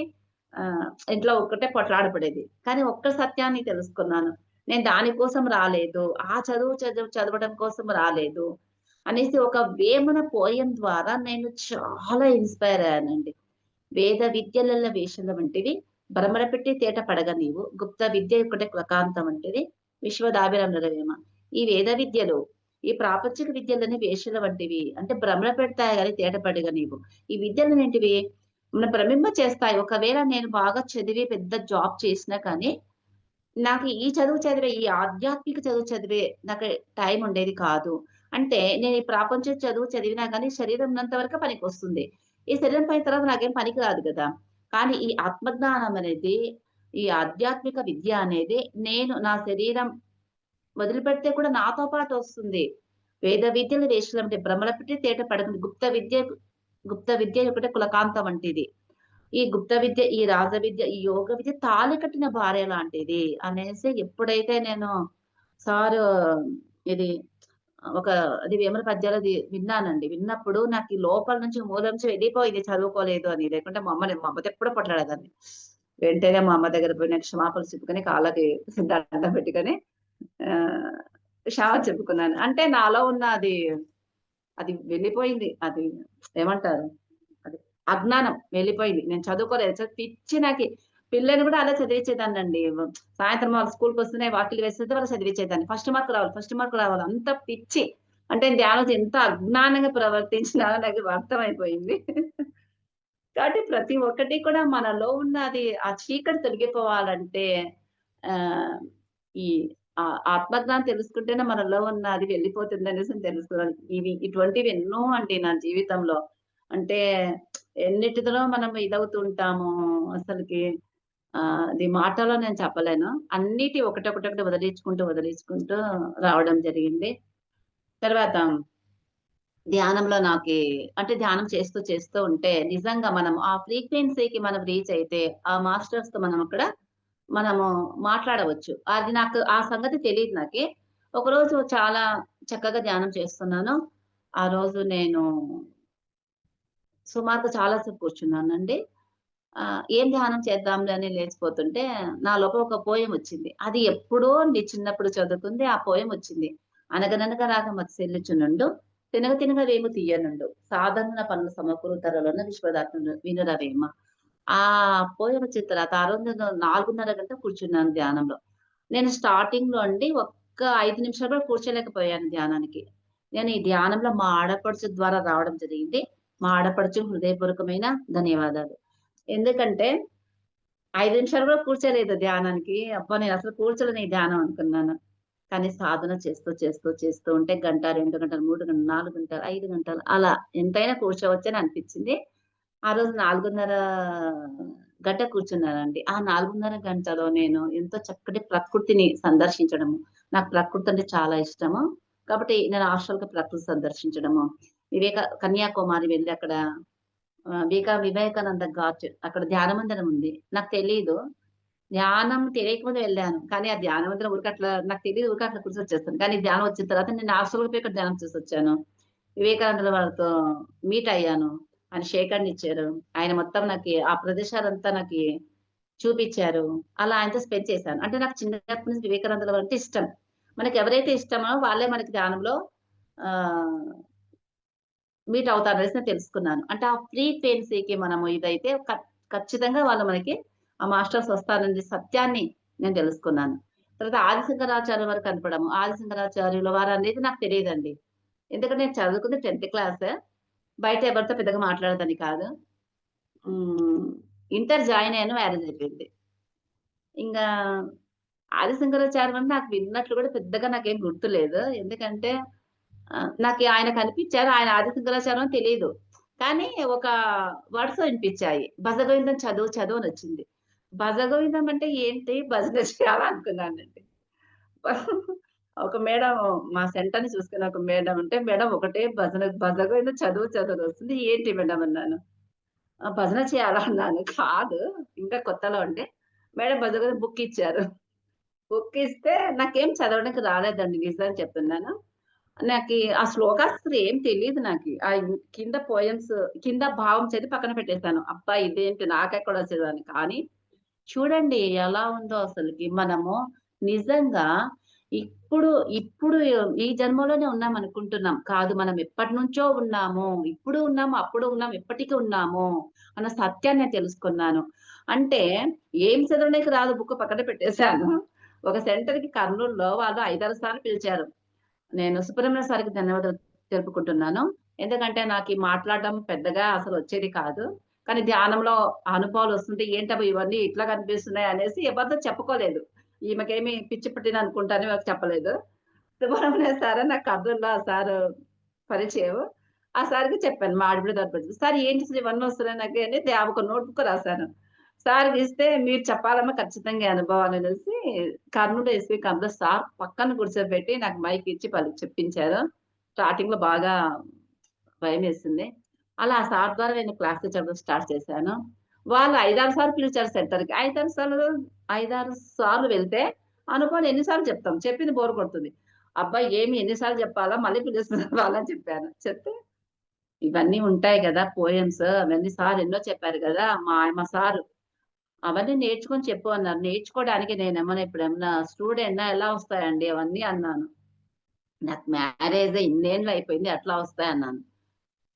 Speaker 2: ఇంట్లో ఒక్కటే కొట్లాట పడేది. కానీ ఒక్క సత్యాన్ని తెలుసుకున్నాను. నేను దాని కోసం రాలేదు. ఆ చదవడం కోసం రాలేదు. అనేసి ఒక వేమన పోయెం ద్వారా నేను చాలా ఇన్‌స్పైర్ అయ్యానండి. వేద విద్యలల్ల వేషల వంటివి భ్రమర పెట్టి తేట పడగ నీవు గుప్త విద్య యొక్కటే క్లకాంతం వంటిది విశ్వదాభిరామవేమ. ఈ వేద విద్యలు, ఈ ప్రాపంచిక విద్యలని వేషల వంటివి. అంటే భ్రమర పెడతాయి గాని తేట పడగ నీవు. ఈ విద్యలనేంటివి మన భ్రమింప చేస్తాయి. ఒకవేళ నేను బాగా చదివి పెద్ద జాబ్ చేసినా కానీ, నాకు ఈ చదువు చదివే, ఈ ఆధ్యాత్మిక చదువు చదివే నాకు టైం ఉండేది కాదు. అంటే నేను ఈ ప్రాపంచిక చదువు చదివినా గానీ శరీరం ఉన్నంత వరకే పనికొస్తుంది. ఈ శరీరం పోయిన తర్వాత నాకేం పనికి రాదు గదా! కానీ ఈ ఆత్మజ్ఞానం అనేది, ఈ ఆధ్యాత్మిక విద్య అనేది నేను నా శరీరం వదిలిపెడితే కూడా నాతో పాటు వస్తుంది. వేద విద్యలు వేషలంటే భ్రమల పెట్టి తేట పడకుంది. గుప్త విద్య ఒకటే కులకాంతం వంటిది. ఈ గుప్త విద్య, ఈ రాజ విద్య, ఈ యోగ విద్య తాళి కట్టిన భార్య లాంటిది అనేసి ఎప్పుడైతే నేను సారు ఇది ఒక అది వేమన పద్యాలది విన్నానండి. విన్నప్పుడు నాకు ఈ లోపల నుంచి మూలం నుంచి వెళ్ళిపోయింది చదువుకోలేదు అని. లేకుంటే మా అమ్మతో ఎప్పుడో కొట్లాడేదాన్ని. వెంటనే మా అమ్మ దగ్గర పోయి నేను క్షమాపణలు చెప్పుకొని కాళ్ళకి దండం పెట్టుకొని క్షమ చెప్పుకున్నాను. అంటే నాలో ఉన్న అది వెళ్ళిపోయింది. అది ఏమంటారు? అది అజ్ఞానం వెళ్ళిపోయింది. నేను చదువుకోలేదు. పిచ్చి నాకి. పిల్లని కూడా అలా చదివించేదాన్నండి. సాయంత్రం వాళ్ళు స్కూలుకొస్తేనే వాకిలి వేస్తుంటే వాళ్ళకి చదివించేదాన్ని. ఫస్ట్ మార్క్ రావాలి, ఫస్ట్ మార్క్ రావాలి. అంత పిచ్చి. అంటే నేను ఆ రోజు ఎంత అజ్ఞానంగా ప్రవర్తించినానో నాకు అర్థమైపోయింది. కాబట్టి ప్రతి ఒక్కటి కూడా మనలో ఉన్నది ఆ చీకటి తొలగిపోవాలంటే ఆహ్, ఈ ఆత్మజ్ఞానం తెలుసుకుంటేనే మనలో ఉన్నది వెళ్ళిపోతుందనేసి తెలుసుకున్నాను. ఇటువంటివి ఎన్నో అండి నా జీవితంలో. అంటే ఎన్నిటిలో మనం ఇదవుతూ ఉంటాము అసలకి. అది మాటలో నేను చెప్పలేను. అన్నిటి ఒకటొకటొకటి వదిలించుకుంటూ రావడం జరిగింది. తర్వాత ధ్యానంలో అంటే ధ్యానం చేస్తూ ఉంటే నిజంగా మనం ఆ ఫ్రీక్వెన్సీకి మనం రీచ్ అయితే, ఆ మాస్టర్స్‌తో మనం అక్కడ మనము మాట్లాడవచ్చు. అది నాకు ఆ సంగతి తెలీదు నాకి. ఒకరోజు చాలా చక్కగా ధ్యానం చేస్తున్నాను. ఆ రోజు నేను సుమారుగా చాలా సేపు కూర్చున్నానండి. ఏం ధ్యానం చేద్దాంలే అని లేచిపోతుంటే, నా లోపల ఒక పోయెమ్ వచ్చింది. అది ఎప్పుడో చిన్నప్పుడు చదువుకుంది ఆ పోయెమ్ వచ్చింది. అనగననగ రాగ మత్సెల్లుచునుండు తినగ తినగ వేము తీయనుండు సాధనల పనులు సమకూరుతరలోన విశ్వదాత్ముడు వినురవేమ. ఆ పోయెమ్ వచ్చిన తర్వాత ఆ రోజు నేను 4:30 గంటలు కూర్చున్నాను ధ్యానంలో. నేను స్టార్టింగ్‌లో అండి ఒక్క 5 నిమిషాలు కూడా కూర్చోలేకపోయాను ధ్యానానికి. నేను ఈ ధ్యానంలో మా ఆడపడుచు ద్వారా రావడం జరిగింది. మా ఆడపడుచు హృదయపూర్వకమైన ధన్యవాదాలు. ఎందుకంటే 5 నిమిషాలు కూడా కూర్చోలేదు ధ్యానానికి. అబ్బా! నేనసలు కూర్చోలేను ఈ ధ్యానం అనుకున్నాను. కానీ సాధన చేస్తూ ఉంటే గంట, 2 గంటలు, 3 గంటలు, 4 గంటలు, 5 గంటలు అలా ఎంతైనా కూర్చోవచ్చని అనిపించింది. ఆ రోజు 4:30 గంట కూర్చున్నానండి. ఆ 4:30 గంటలో నేను ఎంతో చక్కటి ప్రకృతిని సందర్శించడము. నాకు ప్రకృతి అంటే చాలా ఇష్టము. కాబట్టి నేను హాస్టల్‌కి ప్రకృతి సందర్శించడము. కన్యాకుమారి వెళ్లి అక్కడ వివేకానంద ఘాట్ అక్కడ ధ్యాన మందిరం ఉంది. నాకు తెలీదు. ధ్యానం తెలియకముందే వెళ్ళాను. కానీ ఆ ధ్యానం మందిరం ఊరికే అట్లా నాకు తెలీదు. ఊరికే అట్లా కూర్చొచ్చేస్తాను. కానీ ధ్యానం వచ్చిన తర్వాత నేను హాస్టల్‌కి పోయి అక్కడ ధ్యానం చేసొచ్చాను. వివేకానందుల వారితో మీట్ అయ్యాను. ఆయన షేక్ హ్యాండ్ ఇచ్చారు. ఆయన మొత్తం ఆ ప్రదేశాలంతా చూపిచ్చారు. అలా ఆయనతో స్పెండ్ చేశాను. అంటే నాకు చిన్నప్పటి నుంచి వివేకానందుల వారంటే ఇష్టం. మనకెవరైతే ఇష్టమో వాళ్ళే మనకి ధ్యానంలో ఆహ్, మీట్ అవుతారనేసి నేను తెలుసుకున్నాను. అంటే ఆ ఫ్రీక్వెన్సీకి మనము ఇదైతే ఖచ్చితంగా వాళ్ళు మనకి ఆ మాస్టర్స్ వస్తారనే సత్యాన్ని నేను తెలుసుకున్నాను. తర్వాత ఆదిశంకరాచార్యుల వారు కనపడము. ఆదిశంకరాచార్యుల వారనేది నాకు తెలీదండి. ఎందుకంటే నేను చదువుకుంది 10థ్ క్లాస్. బయట ఎవరితో పెద్దగా మాట్లాడేదాన్ని కాదు. హ్మ్. ఇంటర్ జాయిన్ అయ్యాను. మ్యారేజ్ అయిపోయింది. ఇంగా ఆదిశంకరాచార్యులు అంటే నాకు విన్నట్లు కూడా పెద్దగా నాకేం గుర్తులేదు. ఎందుకంటే ఆయన కనిపిచ్చారు. ఆయన ఆదిశంకరాచార్యులు అని తెలీదు. కానీ ఒక వర్డ్స్ వినిపిచ్చాయి. భజగోవిందం చదువు చదువు అనొచ్చింది. భజగోవిందం అంటే ఏంటి? భజన చేయాలా అనుకున్నానండి. ఒక మేడం మా సెంటర్‌ని చూసుకున్న ఒక మేడం ఉంటే, "మేడం ఒకటే భజగోవిందం చదువు చదువు అనొస్తుంది. ఏంటి మేడం" అన్నాను. భజన చేయాలా అన్నాను. కాదు ఇంకా కొత్తలో ఉంటే, మేడం భజగోవిందం బుక్ ఇచ్చారు. బుక్ ఇస్తే నాకేం చదవడానికి రాలేదండి నిజం చెప్తున్నాను. ఆ శ్లోకాస్ అసలు ఏం తెలీదు నాకి. కింద పోయెమ్స్ కింద భావం చదివి పక్కన పెట్టేసాను. అబ్బా! ఇదేంటి నాకెక్కడొచ్చేదని. కానీ చూడండి ఎలా ఉందో అసలకి. మనము నిజంగా ఇప్పుడు, ఇప్పుడు ఈ జన్మలోనే ఉన్నామనుకుంటున్నాం. కాదు మనం ఎప్పటినుంచో ఉన్నాము. ఇప్పుడు ఉన్నాము, అప్పుడు ఉన్నాము, ఎప్పటికి ఉన్నాము అన్న సత్యాన్ని నేను తెలుసుకున్నాను. అంటే ఏం చదవడానికి రాదు బుక్ పక్కన పెట్టేసాను. ఒక సెంటర్‌కి కర్నూలులో వాళ్ళు 5, 6 సార్లు పిలిచారు. నేను సుబ్రహ్మణ్య సార్‌కి ధన్యవాదాలు తెలుపుకుంటున్నాను. ఎందుకంటే నాకీ మాట్లాడడం పెద్దగా అసలొచ్చేది కాదు. కానీ ధ్యానంలో అనుభవాలొస్తుంటే ఏంటబ్బా! ఇవన్నీ ఇట్లా కనిపిస్తున్నాయి అనేసి ఎవరితో చెప్పుకోలేదు. ఈమెకేమి పిచ్చి పట్టిందనుకుంటాను ఎవరికి చెప్పలేదు. సుబ్రహ్మణ్య సార్ నాకు కర్నూలులో ఆ సారు పరిచయం. ఆ సార్‌కి చెప్పాను. మా ఆడబిడ్డ తరపున. సార్ ఏంటి సార్ ఇవన్నీ వస్తున్నాయి నాకు అని ఒక నోట్‌బుక్ రాసాను. సార్‌కిస్తే మీరు చెప్పాలమ్మా ఖచ్చితంగా ఈ అనుభవాలనేసి కర్నూలు ఎస్‌వి కమల సార్ పక్కన కూర్చోబెట్టి నాకు మైక్ ఇచ్చి చెప్పించారు. స్టార్టింగ్‌లో బాగా భయమేసింది. అలా ఆ సార్ ద్వారా నేను క్లాస్‌కి చెప్పడం స్టార్ట్ చేశాను. వాళ్ళు 5, 6 సార్లు పిలిచారు సెంటర్‌కి. 5, 6 సార్లు వెళ్తే అనుభవాలు ఎన్ని సార్లు చెప్తాం? చెప్పింది బోర్ కొడుతుంది. అబ్బా! ఏమి ఎన్ని సార్లు చెప్పాలా? మళ్ళీ పిలుస్తున్నారు వాళ్ళని చెప్పాను. చెప్తే ఇవన్నీ ఉంటాయి గదా! పోయెమ్స్ అవన్నీ సార్ ఎన్నో చెప్పారు గదా! మా సారు అవన్నీ నేర్చుకొని చెప్పు అన్నారు. నేర్చుకోవడానికి నేనేమన్నా ఇప్పుడేమన్నా స్టూడెంట్‌నా ఎలా వస్తాయండి అవన్నీ అన్నాను. నాకు మ్యారేజ్ ఇన్నేళ్ళు అయిపోయింది ఎట్లా వస్తాయన్నాను.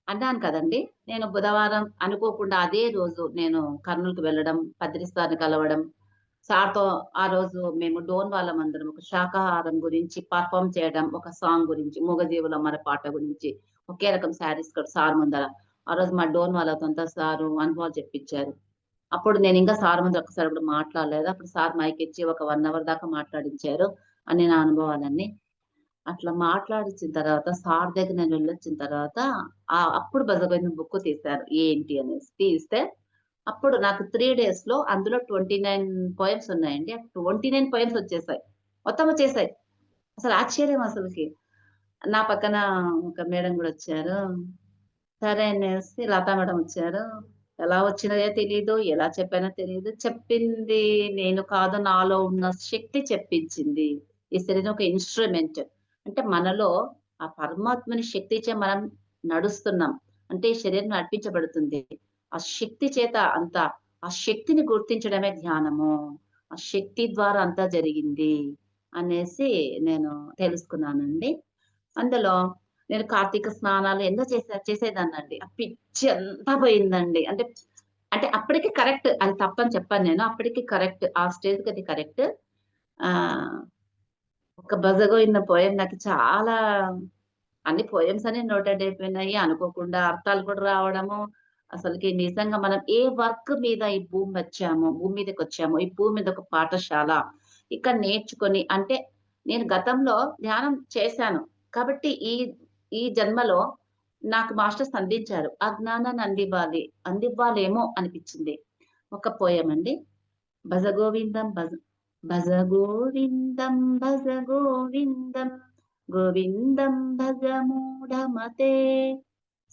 Speaker 2: అన్నాను కదండీ! నేను బుధవారం అనుకోకుండా అదే రోజు నేను కర్నూలుకి వెళ్ళడం, పత్రిక సార్‌ని కలవడం, సార్‌తో ఆ రోజు మేము డోన్ వాళ్ళమందరం ఒక శాకాహారం గురించి పెర్ఫార్మ్ చేయడం, ఒక సాంగ్ గురించి 'మూగజీవుల మన' పాట గురించి ఒకే రకం శారీస్ సార్ ముందర. ఆ రోజు మా డోన్ వాళ్ళతోంతా సారు అనుభవాలు చెప్పించారు. అప్పుడు నేనింకా సార్ ముందు ఒక్కసారి కూడా మాట్లాడలేదు. అప్పుడు సార్ మైకిచ్చి ఒక 1 అవర్ దాకా మాట్లాడించారు. అన్ని నా అనుభవాలన్నీ. అట్లా మాట్లాడిచ్చిన తర్వాత సార్ దగ్గర నేను వెళ్ళొచ్చిన తర్వాత అప్పుడు బసవన్న బుక్ తీశారు. ఏంటి అనేసి. తీస్తే అప్పుడు నాకు 3 డేస్‌లో అందులో 29 పోయెమ్స్ ఉన్నాయండి. ఆ 29 పోయెమ్స్ వచ్చేసాయి. మొత్తం వచ్చేసాయి. అసలు ఆశ్చర్యం అసలకి. నా పక్కన ఒక మేడం గూడా వచ్చారు. సరే అనేసి లతా మేడం వచ్చారు. ఎలా వచ్చినాయో తెలీదు. ఎలా చెప్పానో తెలీదు. చెప్పింది నేను కాదు. నాలో ఉన్న శక్తి చెప్పించింది. ఈ శరీరం ఒక ఇన్‌స్ట్రుమెంట్. అంటే మనలో ఆ పరమాత్మని శక్తిచే మనం నడుస్తున్నాం. అంటే ఈ శరీరం నడిపించబడుతుంది. ఆ శక్తి చేత అంతా ఆ శక్తిని గుర్తించడమే ధ్యానము. ఆ శక్తి ద్వారా అంతా జరిగింది అనేసి నేను తెలుసుకున్నానండి. అందులో నేను కార్తీక స్నానాలు ఎన్నో చేసేదాన్నండి. ఆ పిచ్చి అంతా పోయిందండి. అంటే అంటే అప్పటికి కరెక్ట్. అది తప్పని చెప్పను నేను. అప్పటికి కరెక్ట్. ఆ స్టేజ్‌కి అది కరెక్ట్. ఆహ్, ఒక 'బజగోవింద' పోయెమ్ నాకు చాలా అన్ని పోయెమ్స్ అన్ని నోటెడ్ అయిపోయినాయి. అనుకోకుండా అర్థాలు కూడా రావడము. అసలకి నిజంగా మనం ఏ వర్క్ మీద ఈ భూమి మీదకొచ్చామో, ఈ భూమి మీద ఒక పాఠశాల. ఇక్కడ నేర్చుకొని అంటే నేను గతంలో ధ్యానం చేశాను. కాబట్టి ఈ జన్మలో నాకు మాస్టర్స్ అందించారు. ఆ జ్ఞానాన్ని అందివ్వాలేమో అనిపిచ్చింది. ఒక పోయెమ్ అండి. భజ గోవిందం భజ గోవిందం భజ గోవిందం గోవిందం భజ మూఢమతే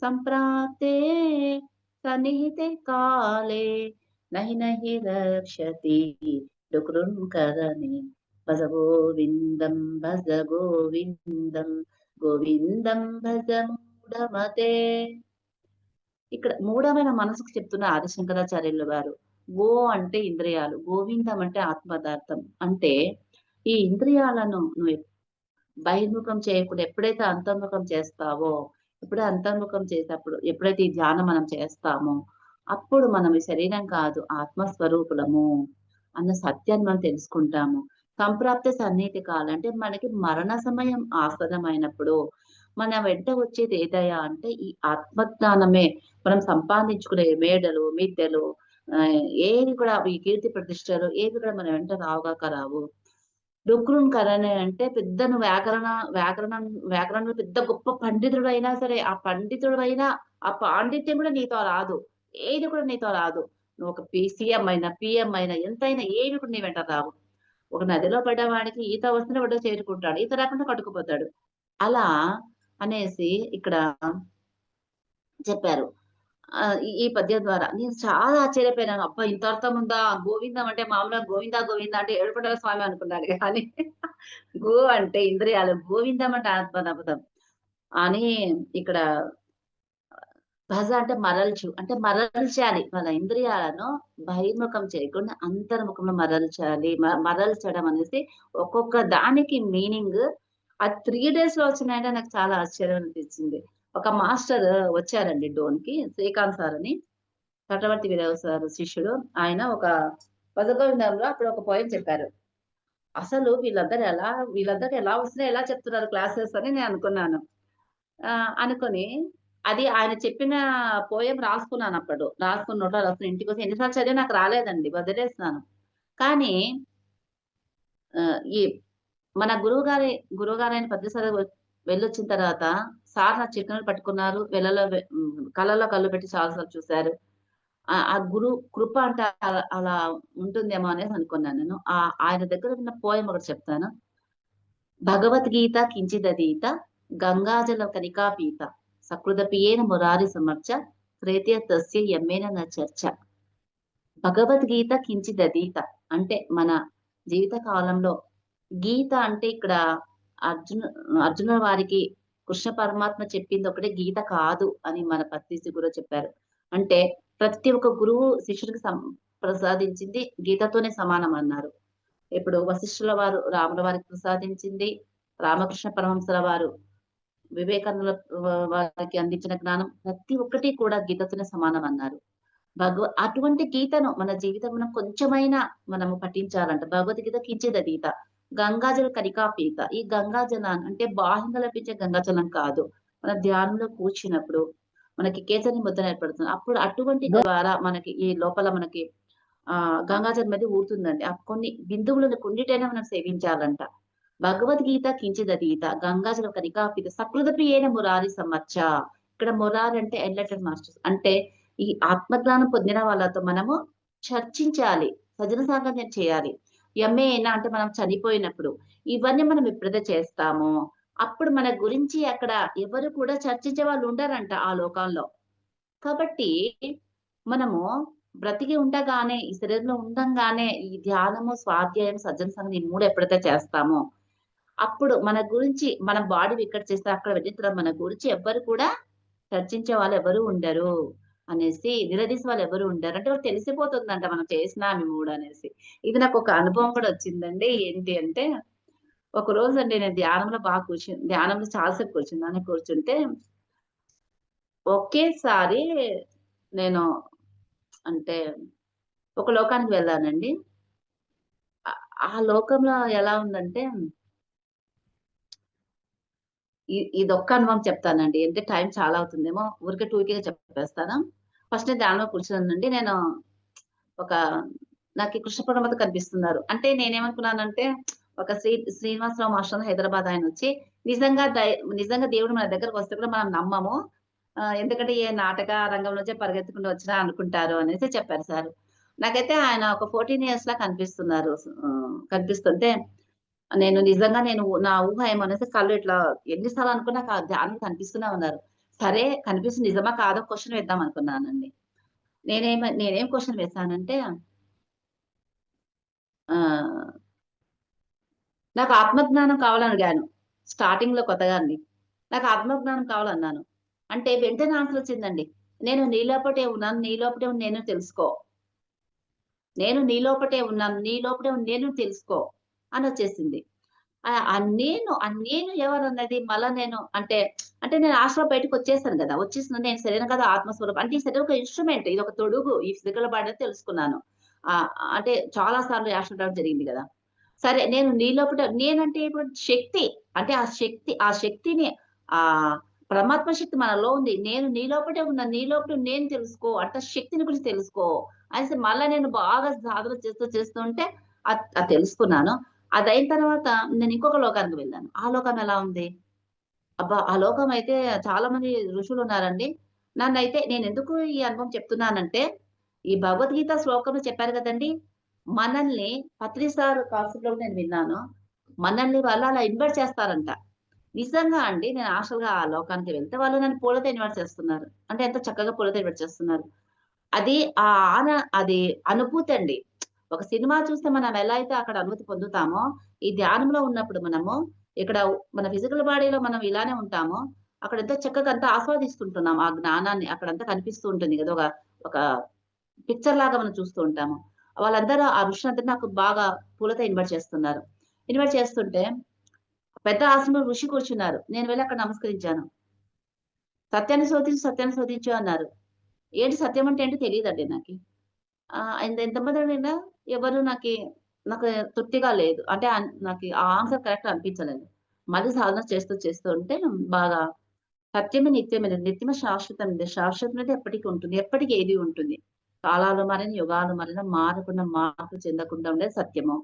Speaker 2: సంప్రాప్తే సన్నిహితే కాలే నహి నహి రక్షతి డుకృంకరణే భజ గోవిందం భజ గోవిందం గోవిందం భజ మూఢమతే. ఇక్కడ మూఢమైన మనసుకు చెప్తున్న ఆదిశంకరాచార్యులు వారు. గో అంటే ఇంద్రియాలు, గోవిందం అంటే ఆత్మపదార్థం. అంటే ఈ ఇంద్రియాలను నువ్వు బహిర్ముఖం చేయకుండా ఎప్పుడైతే అంతర్ముఖం చేస్తావో, అంతర్ముఖం చేసేప్పుడు ఎప్పుడైతే ఈ ధ్యానం మనం చేస్తామో, అప్పుడు మనం ఈ శరీరం కాదు ఆత్మస్వరూపులము అన్న సత్యాన్ని మనం తెలుసుకుంటాము. సంప్రాప్త సన్నిహిత కాలం అంటే మనకి మరణ సమయం ఆసన్నమైనప్పుడు మన వెంట వచ్చేది ఏదయ్యా అంటే ఈ ఆత్మజ్ఞానమే. మనం సంపాదించుకునే మేడలు, మిద్దెలు ఏవి కూడా ఈ కీర్తి ప్రతిష్టలు ఏవి కూడా మన వెంట రావుగాక రావు. డుక్రున్ కరణే అంటే పెద్ద నువ్వు వ్యాకరణంలో పెద్ద గొప్ప పండితుడైనా సరే, ఆ పండితుడివైనా ఆ పాండిత్యం కూడా నీతో రాదు. ఏది కూడా నీతో రాదు. నువ్వు ఒక సీఎం అయినా, పీఎం అయినా ఎంతైనా ఏవి కూడా నీ వెంట రావు. ఒక నదిలో పడ్డవాడికి ఈత వస్తేనే ఒడ్డుకు చేరుకుంటాడు. ఈత రాకుండా కొట్టుకుపోతాడు. అలా అనేసి ఇక్కడ చెప్పారు. ఈ పద్యం ద్వారా. నేను చాలా ఆశ్చర్యపోయినాను. అబ్బా! ఇంత అర్థం ఉందా? గోవిందం అంటే మామూలుగా గోవిందా, గోవిందా అంటే ఏడుకొండల స్వామి అనుకున్నాను గానీ గో అంటే ఇంద్రియాలు, గోవిందం అంటే ఆత్మనబుదం అని ఇక్కడ భజ అంటే మరల్చు. అంటే మరల్చాలి. మన ఇంద్రియాలను బహిర్ముఖం చేయకుండా అంతర్ముఖంలో మరల్చాలి. మరల్చడం అనేసి ఒక్కొక్క దానికి మీనింగ్ ఆ 3 డేస్‌లో వచ్చినాయంటే నాకు చాలా ఆశ్చర్యం అనిపించింది. ఒక మాస్టర్ వచ్చారండి డోన్‌కి శ్రీకాంత్ సార్ అని. చక్రవర్తి వీరయ్య సార్ శిష్యుడు. ఆయన ఒక భజగోవిందంలో అప్పుడు ఒక పోయెమ్ చెప్పారు. అసలు వీళ్ళందరికి ఎలా వస్తున్నాయి, ఎలా చెప్తున్నారు క్లాసెస్ అని నేను అనుకున్నాను. అనుకోని అది ఆయన చెప్పిన పోయెమ్ రాసుకున్నానప్పుడు. రాసుకొని నోట్లో రాసుకొని ఇంటికొచ్చి ఎన్ని సార్లు చదివినా నాకు రాలేదండి. వదిలేసినాను. కానీ ఈ మన గురువుగారైన పద్మసాగర్ వెళ్ళొచ్చిన తర్వాత సార్ నా చిరునవ్వులు పట్టుకున్నారు. కళ్ళలో కళ్ళు పెట్టి చాలా సార్లు చూసారు. ఆ గురు కృప అంటే అలా ఉంటుందేమో అనేసి అనుకున్నాను నేను. ఆయన దగ్గర ఉన్న పోయెమ్ ఒకటి చెప్తాను. భగవద్గీత కించిదధీత గంగాజల కనికాపీత సకృదపియేన మురారి సమర్చ ప్రేత్య తస్య యమ్మేన న చర్చ. భగవద్గీత కించిదధీత అంటే మన జీవిత కాలంలో గీత అంటే ఇక్కడ అర్జున అర్జున వారికి కృష్ణ పరమాత్మ చెప్పింది ఒకటే గీత కాదు అని మన పత్రిజీ గురువు చెప్పారు. అంటే ప్రతి ఒక్క గురువు శిష్యుడికి ప్రసాదించింది గీతతోనే సమానం అన్నారు. ఇప్పుడు వశిష్ఠుల వారు రాముల వారికి ప్రసాదించింది, రామకృష్ణ పరమహంసల వారు వివేకానందుల వారికి అందించిన జ్ఞానం ప్రతి ఒక్కటి కూడా గీతతోనే సమానం అన్నారు. అటువంటి గీతను మన జీవితంలో కొంచెమైనా మనము పఠించాలంట. భగవద్గీత కించిత్ అతీత. గంగాజల కరికాపీత. ఈ గంగాజలం అంటే బాహ్యంగా లభించే గంగాజలం కాదు. మన ధ్యానంలో కూర్చున్నప్పుడు మనకి కేసరి ముద్ర ఏర్పడుతుంది. అప్పుడు అటువంటి ద్వారా మనకి ఈ లోపల మనకి గంగాజలం అనేది ఊరుతుందండి. ఆ కొన్ని బిందువులను కొన్నిటైనా మనం సేవించాలంట. భగవద్గీత కించిదతీత గంగాజల కరికాపీత సకృదపియేన మురారి సమచ్చ. ఇక్కడ మురారి అంటే ఎన్లైటెడ్ మాస్టర్స్ అంటే ఈ ఆత్మజ్ఞానం పొందిన వాళ్ళతో మనము చర్చించాలి, సజన సాంగత్యం చేయాలి. ఎంఏ అయినా అంటే మనం చనిపోయినప్పుడు ఇవన్నీ మనం ఎప్పుడైతే చేస్తామో అప్పుడు మన గురించి అక్కడ ఎవరు కూడా చర్చించే వాళ్ళు ఉండరంట ఆ లోకంలో. కాబట్టి మనము బ్రతికి ఉండగానే ఈ శరీరంలో ఉండంగానే ఈ ధ్యానము, స్వాధ్యాయం, సజ్జన సంగతి ఈ 3 ఎప్పుడైతే చేస్తామో అప్పుడు మన గురించి మన బాడీ ఇక్కడ చేస్తే అక్కడ వెళ్ళిన తర్వాత మన గురించి ఎవ్వరు కూడా చర్చించే వాళ్ళు ఎవరు ఉండరు అనేసి, నిలదీసే వాళ్ళు ఎవరు ఉండరు. అంటే వాళ్ళకి తెలిసిపోతుందంట మనం చేసినామి 3 అనేసి. ఇది నాకొక అనుభవం కూడా వచ్చిందండి. ఏంటి అంటే ఒకరోజండి నేను ధ్యానంలో చాలా సేపు కూర్చున్నాను. కూర్చుంటే ఒకేసారి నేను అంటే ఒక లోకానికి వెళ్ళానండి. ఆ లోకంలో ఎలా ఉందంటే ఇదొక్క అనుభవం చెప్తానండి. అంటే టైం చాలా అవుతుందేమో. ఊరికే టూకీగా చెప్పేస్తాను. ఫస్ట్ నేను ధ్యానంలో కూర్చున్నానండి. నేను ఒక నాకి కృష్ణ పరమాత్మ కనిపిస్తున్నారు. అంటే నేనేమనుకున్నానంటే ఒక శ్రీనివాసరావు మాస్టర్ హైదరాబాద్ ఆయనొచ్చి నిజంగా నిజంగా దేవుడు మన దగ్గరకొస్తే కూడా మనం నమ్మము. ఎందుకంటే ఏ నాటక రంగం నుంచే పరిగెత్తుకుంటూ వచ్చినా అనుకుంటారు అనేసి చెప్పారు సారు. నాకైతే ఆయన ఒక 14 ఇయర్స్‌లా కనిపిస్తున్నారు. కనిపిస్తుంటే నేను నా ఊహ ఏమనేసి కళ్ళు ఇట్లా ఎన్ని సార్లు అనుకున్నా ధ్యానం కనిపిస్తూనే ఉన్నారు. సరే కనిపిస్తుంది నిజమా కాదో క్వెషన్ వేద్దాం అనుకున్నానండి. నేనేం క్వెషన్ వేసానంటే ఆహ్, నాకు ఆత్మజ్ఞానం కావాలని అడిగాను. స్టార్టింగ్‌లో కొత్తగా నాకు ఆత్మజ్ఞానం కావాలన్నాను. అంటే వెంటనే ఆన్సర్ వచ్చిందండి. నేను నీ లోపటే ఉన్నాను. నీ లోపటే ఉంది నేను తెలుసుకో. నేను నీ లోపటే ఉన్నాను. నీ లోపటే ఉంది నేను తెలుసుకో అనొచ్చేసింది. ఆ నేను ఎవరన్నది మళ్ళా నేను అంటే నేను ఆశలో బయటకొచ్చేసాను గదా! వచ్చేసిన నేను శరీరం కాదు ఆత్మస్వరూపం. అంటే ఈ శరీరం ఒక ఇన్‌స్ట్రుమెంట్. ఇదొక తొడుగు. ఈ ఫిజికల్ బాడీ అనేది తెలుసుకున్నాను. అంటే చాలా సార్లు యాక్సిడెంట్ అవ్వడం జరిగింది గదా! సరే నేను నీ లోపట నేనంటే ఎటువంటి శక్తి. అంటే ఆ శక్తిని ఆహ్, పరమాత్మ శక్తి మనలో ఉంది. నేను నీ లోపటే ఉన్నా. నీ లోపట నేను తెలుసుకో. అంటే శక్తిని గురించి తెలుసుకో. అనేసి మళ్ళా నేను బాగా సాధన చేస్తూ ఉంటే అది తెలుసుకున్నాను. అదయిన తర్వాత నేను ఇంకొక లోకానికి వెళ్ళాను. ఆ లోకం ఎలా ఉంది? అబ్బా! ఆ లోకం అయితే చాలా మంది ఋషులున్నారండి. నన్నైతే నేనెందుకు ఈ అనుభవం చెప్తున్నానంటే, ఈ భగవద్గీత శ్లోకంలో చెప్పారు గదండీ! మనల్ని పత్రి సార్ కాన్సెప్ట్‌లో కూడా నేను విన్నాను. మనల్ని వాళ్ళు అలా ఇన్వైట్ చేస్తారంట. నిజంగా అండి నేను యాక్చువల్‌గా ఆ లోకానికి వెళ్తే వాళ్ళు నన్ను పూలతో ఇన్వైట్ చేస్తున్నారు. అంటే ఎంత చక్కగా పూలతో ఇన్వైట్ చేస్తున్నారు. అది ఆహ్, ఆన అది అనుభూతండి. ఒక సినిమా చూస్తే మనం ఎలా అయితే అక్కడ అనుభూతి పొందుతామో, ఈ ధ్యానంలో ఉన్నప్పుడు మనము ఇక్కడ మన ఫిజికల్ బాడీలో మనం ఇలానే ఉంటామో, అక్కడ ఎంతో చక్కగా అంతా ఆస్వాదిస్తుంటున్నాం. ఆ జ్ఞానాన్ని అక్కడంతా కనిపిస్తూ ఉంటుంది గదా! ఒక పిక్చర్ లాగా మనం చూస్తూ ఉంటాము. వాళ్ళందరూ ఆ ఋషులందరూ నాకు బాగా పూలతో ఇన్వైట్ చేస్తున్నారు. ఇన్వైట్ చేస్తుంటే పెద్ద ఆశ్రమంలో ఋషి కూర్చున్నారు. నేను వెళ్లి అక్కడ నమస్కరించాను. సత్యాన్ని శోధించు అన్నారు. ఏంటి సత్యం అంటే ఏంటో తెలీదండి నాకి. ఎంతమంది అడిగినా ఎవరు నాకు తృప్తిగా లేదు. అంటే నాకి ఆ ఆన్సర్ కరెక్ట్ అనిపించలేదు. మళ్ళీ సాధన చేస్తూ ఉంటే బాగా సత్యమే నిత్యమైనది. నిత్యమే శాశ్వతమైనది. శాశ్వతమైనది ఎప్పటికి ఉంటుంది. ఎప్పటికి ఏది ఉంటుంది. కాలాలు మారిన, యుగాలు మారిన మారకుండా మార్పు చెందకుండా ఉండేది సత్యము.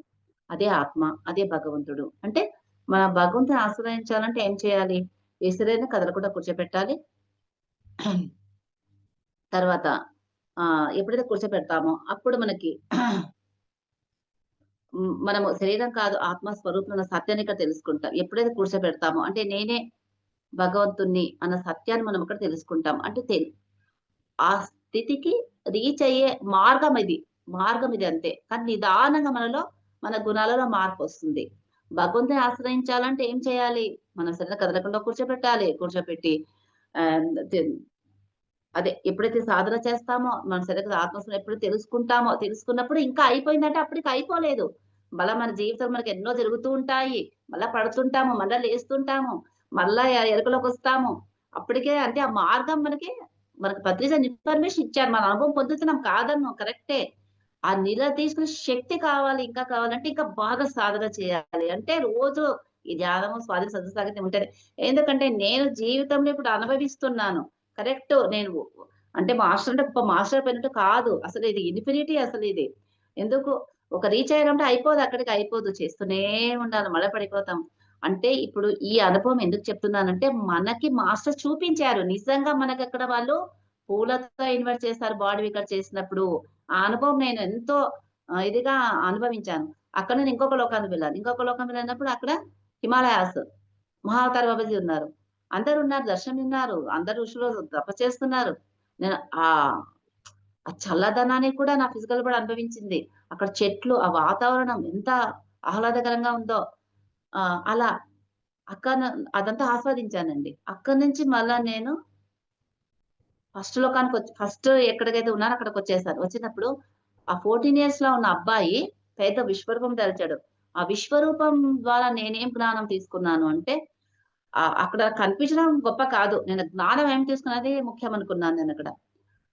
Speaker 2: అదే ఆత్మ. అదే భగవంతుడు. అంటే మన భగవంతుని ఆశ్రయించాలంటే ఏం చేయాలి? ఎసురైనా కదలకుండా కూర్చోపెట్టాలి. తర్వాత ఎప్పుడైతే కూర్చోపెడతామో అప్పుడు మనకి మనము శరీరం కాదు ఆత్మ స్వరూపంలో ఉన్న సత్యాన్ని ఇక్కడ తెలుసుకుంటాం. ఎప్పుడైతే కూర్చోబెడతామో అంటే నేనే భగవంతుడిని అన్న సత్యాన్ని మనం ఇక్కడ తెలుసుకుంటాం. అంటే ఆ స్థితికి రీచ్ అయ్యే మార్గం ఇది అంతే. కానీ నిదానంగా మన గుణాలలో మార్పొస్తుంది. భగవంతుని ఆశ్రయించాలంటే ఏం చేయాలి? మన శరీరం కదలకుండా కూర్చోబెట్టాలి. కూర్చోబెట్టి ఆహ్, తె అదే ఎప్పుడైతే సాధన చేస్తామో, మన శరీర ఆత్మస్వరం ఎప్పుడు తెలుసుకుంటామో, తెలుసుకున్నప్పుడు ఇంకా అయిపోయిందంటే అప్పటికి అయిపోలేదు. మళ్ళా మన జీవితంలో మనకి ఎన్నో జరుగుతూ ఉంటాయి. మళ్ళా పడుతుంటాము, మళ్ళా లేస్తుంటాము, మళ్ళా ఎరుకలోకొస్తాము. అప్పటికే అంటే ఆ మార్గం మనకి పత్రిజన్ ఇన్ఫర్మేషన్ ఇచ్చారు. మన అనుభవం పొందుతున్నాం కాదనను కరెక్టే. ఆ నిలదీసుకునే శక్తి కావాలి. ఇంకా కావాలంటే ఇంకా బాగా సాధన చేయాలి. అంటే రోజు ఈ ధ్యానము, స్వాధీన సద్సాగత్యం ఉంటేనే. ఎందుకంటే నేను జీవితంలో ఇప్పుడు అనుభవిస్తున్నాను. కరెక్ట్. నేను అంటే మాస్టర్ అంటే గొప్ప మాస్టర్ అయిపోయినట్టు కాదు. అసలు ఇది ఇన్ఫినిటీ అసలిది. ఎందుకు ఒక రీచ్ అయ్యామంటే అయిపోదు. అక్కడికి అయిపోదు. చేస్తూనే ఉండాలి. మళ్ళా పడిపోతాం. అంటే ఇప్పుడు ఈ అనుభవం ఎందుకు చెప్తున్నానంటే మనకి మాస్టర్ చూపించారు. నిజంగా మనకక్కడ వాళ్ళు పూలతో ఇన్వైట్ చేస్తారు బాడీ వికర్ చేసినప్పుడు. ఆ అనుభవం నేను ఎంతో ఇదిగా అనుభవించాను. అక్కడ నుండి ఇంకొక లోకానికి వెళ్ళాను. ఇంకొక లోకం వెళ్ళినప్పుడు అక్కడ హిమాలయాస్ మహావతార్ బాబాజీ ఉన్నారు. అందరున్నారు. దర్శనమిన్నారు. అందరూ ఋషులు తపస్సు చేస్తున్నారు. నేను ఆ చల్లదనాన్ని కూడా నా ఫిజికల్ బాడీ అనుభవించింది. అక్కడ చెట్లు, ఆ వాతావరణం ఎంత ఆహ్లాదకరంగా ఉందో. అలా అక్కడ అదంతా ఆస్వాదించానండి. అక్కడి నుంచి మళ్ళా నేను ఫస్ట్ ఎక్కడికైతే ఉన్నానో అక్కడికొచ్చేసాను. వచ్చినప్పుడు ఆ 14 ఇయర్స్‌లో ఉన్న అబ్బాయి పెద్ద విశ్వరూపం దాల్చాడు. ఆ విశ్వరూపం ద్వారా నేనేం జ్ఞానం తీసుకున్నాను అంటే అక్కడ కనిపించడం గొప్ప కాదు. నేను జ్ఞానం ఏం తీసుకున్నది ముఖ్యం అనుకున్నాను నేనక్కడ.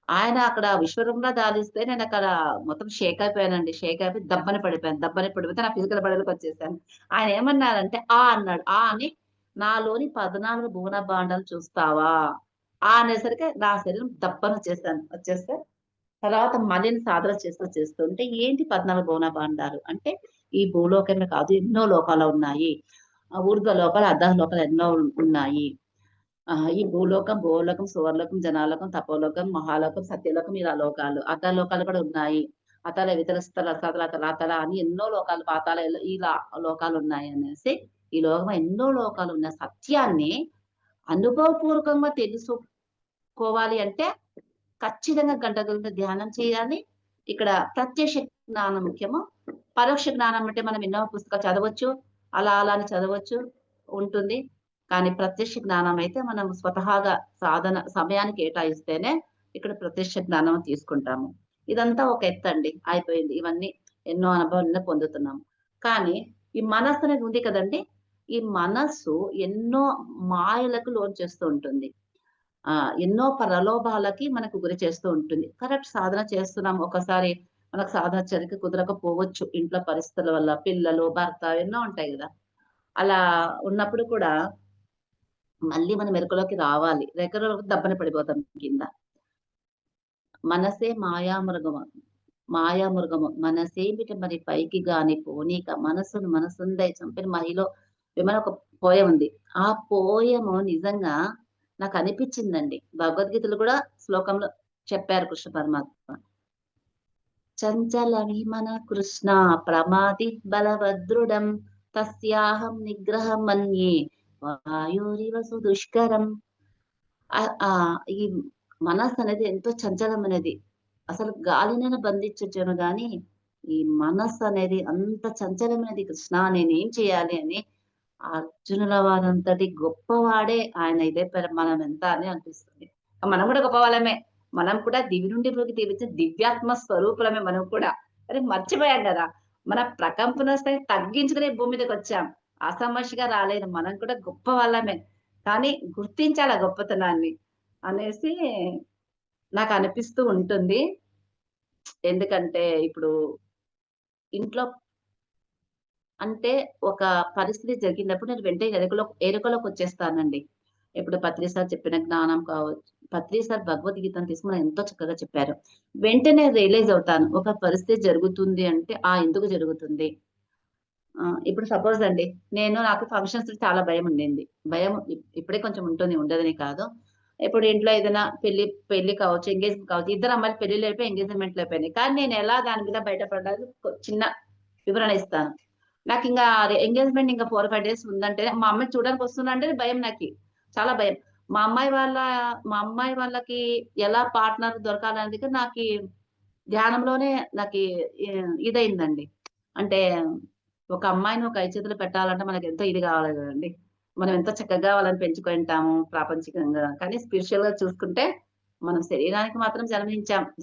Speaker 2: ఆయన అక్కడ విశ్వరూపంలో దాలిస్తే నేనక్కడ మొత్తం షేక్ అయిపోయానండి. షేక్ అయిపోయి దబ్బన పడిపోయాను. దబ్బన పడిపోతే నా ఫిజికల్ బాడీలోకొచ్చేసాను. ఆయన ఏమన్నారంటే అన్నాడు. అని నాలోని 14 భువన భాండాలు చూస్తావా? అనేసరికి నా శరీరం దబ్బన వచ్చేస్తే తర్వాత మళ్ళీ నేను సాధన చేస్తుంటే ఏంటి 14 భువన భాండాలు అంటే ఈ భూలోకమే కాదు ఎన్నో లోకాలు ఉన్నాయి. ఊర్ధ్వ లోకాలు, అధః లోకాలు ఎన్నో ఉన్నాయి. ఈ భూలోకం, భువర్లోకం, సువర్లోకం, జనాలోకం, తపోలోకం, మహాలోకం, సత్యలోకం ఇలా లోకాలు. అధోలోకాలు కూడా ఉన్నాయి. అతల, వితల, స్థల, సతల, తలాతల అని ఎన్నో లోకాలు పాతాళ ఇలా లోకాలున్నాయనేసి, ఈ లోకం ఎన్నో లోకాలున్న సత్యాన్ని అనుభవపూర్వకంగా తెలుసుకోవాలి అంటే ఖచ్చితంగా గంట గంట ధ్యానం చేయాలి. ఇక్కడ ప్రత్యక్ష జ్ఞానం ముఖ్యము. పరోక్ష జ్ఞానం అంటే మనం ఎన్నో పుస్తకాలు చదవచ్చు. అలా అలా అని చదవచ్చు ఉంటుంది. కానీ ప్రత్యక్ష జ్ఞానం అయితే మనం స్వతహాగా సాధన సమయాన్ని కేటాయిస్తేనే ఇక్కడ ప్రత్యక్ష జ్ఞానం తీసుకుంటాము. ఇదంతా ఒక ఎత్తండి. అయిపోయింది. ఇవన్నీ ఎన్నో అనుభవాలను పొందుతున్నాము. కానీ ఈ మనస్సు అనేది ఉంది కదండీ! ఈ మనస్సు ఎన్నో మాయలకు లోను చేస్తూ ఉంటుంది. ఎన్నో ప్రలోభాలకి మనకు గురి చేస్తూ ఉంటుంది. కరెక్ట్ సాధన చేస్తున్నాం. ఒకసారి మనకు సాధన సరిగ్గా కుదరకపోవచ్చు. ఇంట్లో పరిస్థితుల వల్ల పిల్లలు, భర్త ఎన్నో ఉంటాయి గదా! అలా ఉన్నప్పుడు కూడా మళ్ళీ మనం మెరుకులోకి రావాలి. రెక్కలలోకి దబ్బన పడిపోతాం కింద. మనసే మాయామృగము. మాయామృగము. మనసేమిటి మరి పైకి గాని పోనీక మనసును మనసుందై చంపిన మహిలో ఏమైనా ఒక పోయెమ్ ఉంది. ఆ పోయెము నిజంగా నాకనిపిచ్చిందండి. భగవద్గీతలో కూడా శ్లోకంలో చెప్పారు కృష్ణ పరమాత్మ. చంచల విమన కృష్ణ ప్రమాది బలవదృఢం తస్యాహం నిగ్రహం మన్యే వాయోరివ సుదుష్కరం. ఈ మనస్సనేది ఎంతో చంచలమైనది. అసలు గాలినైనా బంధించొచ్చేమో గానీ, ఈ మనస్సనేది అంత చంచలమైనది కృష్ణ నేనేం చేయాలి అని అర్జునుల వారంతటి గొప్పవాడే ఆయన ఇదే మనం ఎంత అని అనిపిస్తుంది. మనం కూడా గొప్పవాళ్ళమే. మనం కూడా దివి నుండి భూమికి దిగివచ్చిన దివ్యాత్మ స్వరూపులమే మనం కూడా. అరే మర్చిపోయాం గదా! మన ప్రకంపన స్థాయి తగ్గించుకునే భూమి మీదకొచ్చాం. ఆషామాషీగా రాలేదు. మనం కూడా గొప్ప వాళ్ళమే. కానీ గుర్తించాలి ఆ గొప్పతనాన్ని అనేసి నాకనిపిస్తూ ఉంటుంది. ఎందుకంటే ఇప్పుడు ఇంట్లో అంటే ఒక పరిస్థితి జరిగినప్పుడు నేను వెంటనే ఎరుకలోకొచ్చేస్తానండి. ఇప్పుడు పత్రి సార్ చెప్పిన జ్ఞానం కావచ్చు. పత్రి సార్ భగవద్గీతను తీసుకొని ఎంతో చక్కగా చెప్పారు. వెంటనే రియలైజ్ అవుతాను. ఒక పరిస్థితి జరుగుతుంది అంటే, ఎందుకు జరుగుతుంది? ఇప్పుడు సపోజ్ అండి. నాకు ఫంక్షన్స్ చాలా భయముండింది. భయం ఇప్పుడే కొంచెం ఉంటుంది. ఉండదని కాదు. ఇప్పుడు ఇంట్లో ఏదైనా పెళ్లి కావచ్చు, ఎంగేజ్‌మెంట్ కావచ్చు. ఇద్దరు అమ్మాయిలు పెళ్లిళ్లయిపోయి, ఎంగేజ్‌మెంట్‌లయిపోయినాయి. కానీ నేనెలా దాని మీద బయటపడడానికి చిన్న వివరణ ఇస్తాను. నాకింగా ఎంగేజ్‌మెంట్ ఇంకా 4, 5 డేస్ ఉందంటే, మా అమ్మాయి చూడడానికి వస్తున్నా అంటే భయం నాకి. చాలా భయం. మా అమ్మాయి వాళ్ళకి ఎలా పార్ట్నర్ దొరకాలనేది ధ్యానంలోనే నాకి ఇదయిందండి. అంటే ఒక అమ్మాయిని ఒక చేతుల్లో పెట్టాలంటే మనకెంతో ఇది కావాలి గదండీ! మనం ఎంతో చక్కగా వాళ్ళని పెంచుకుంటాము ప్రాపంచికంగా. కానీ స్పిరిచ్యువల్‌గా చూసుకుంటే మనం శరీరానికి మాత్రం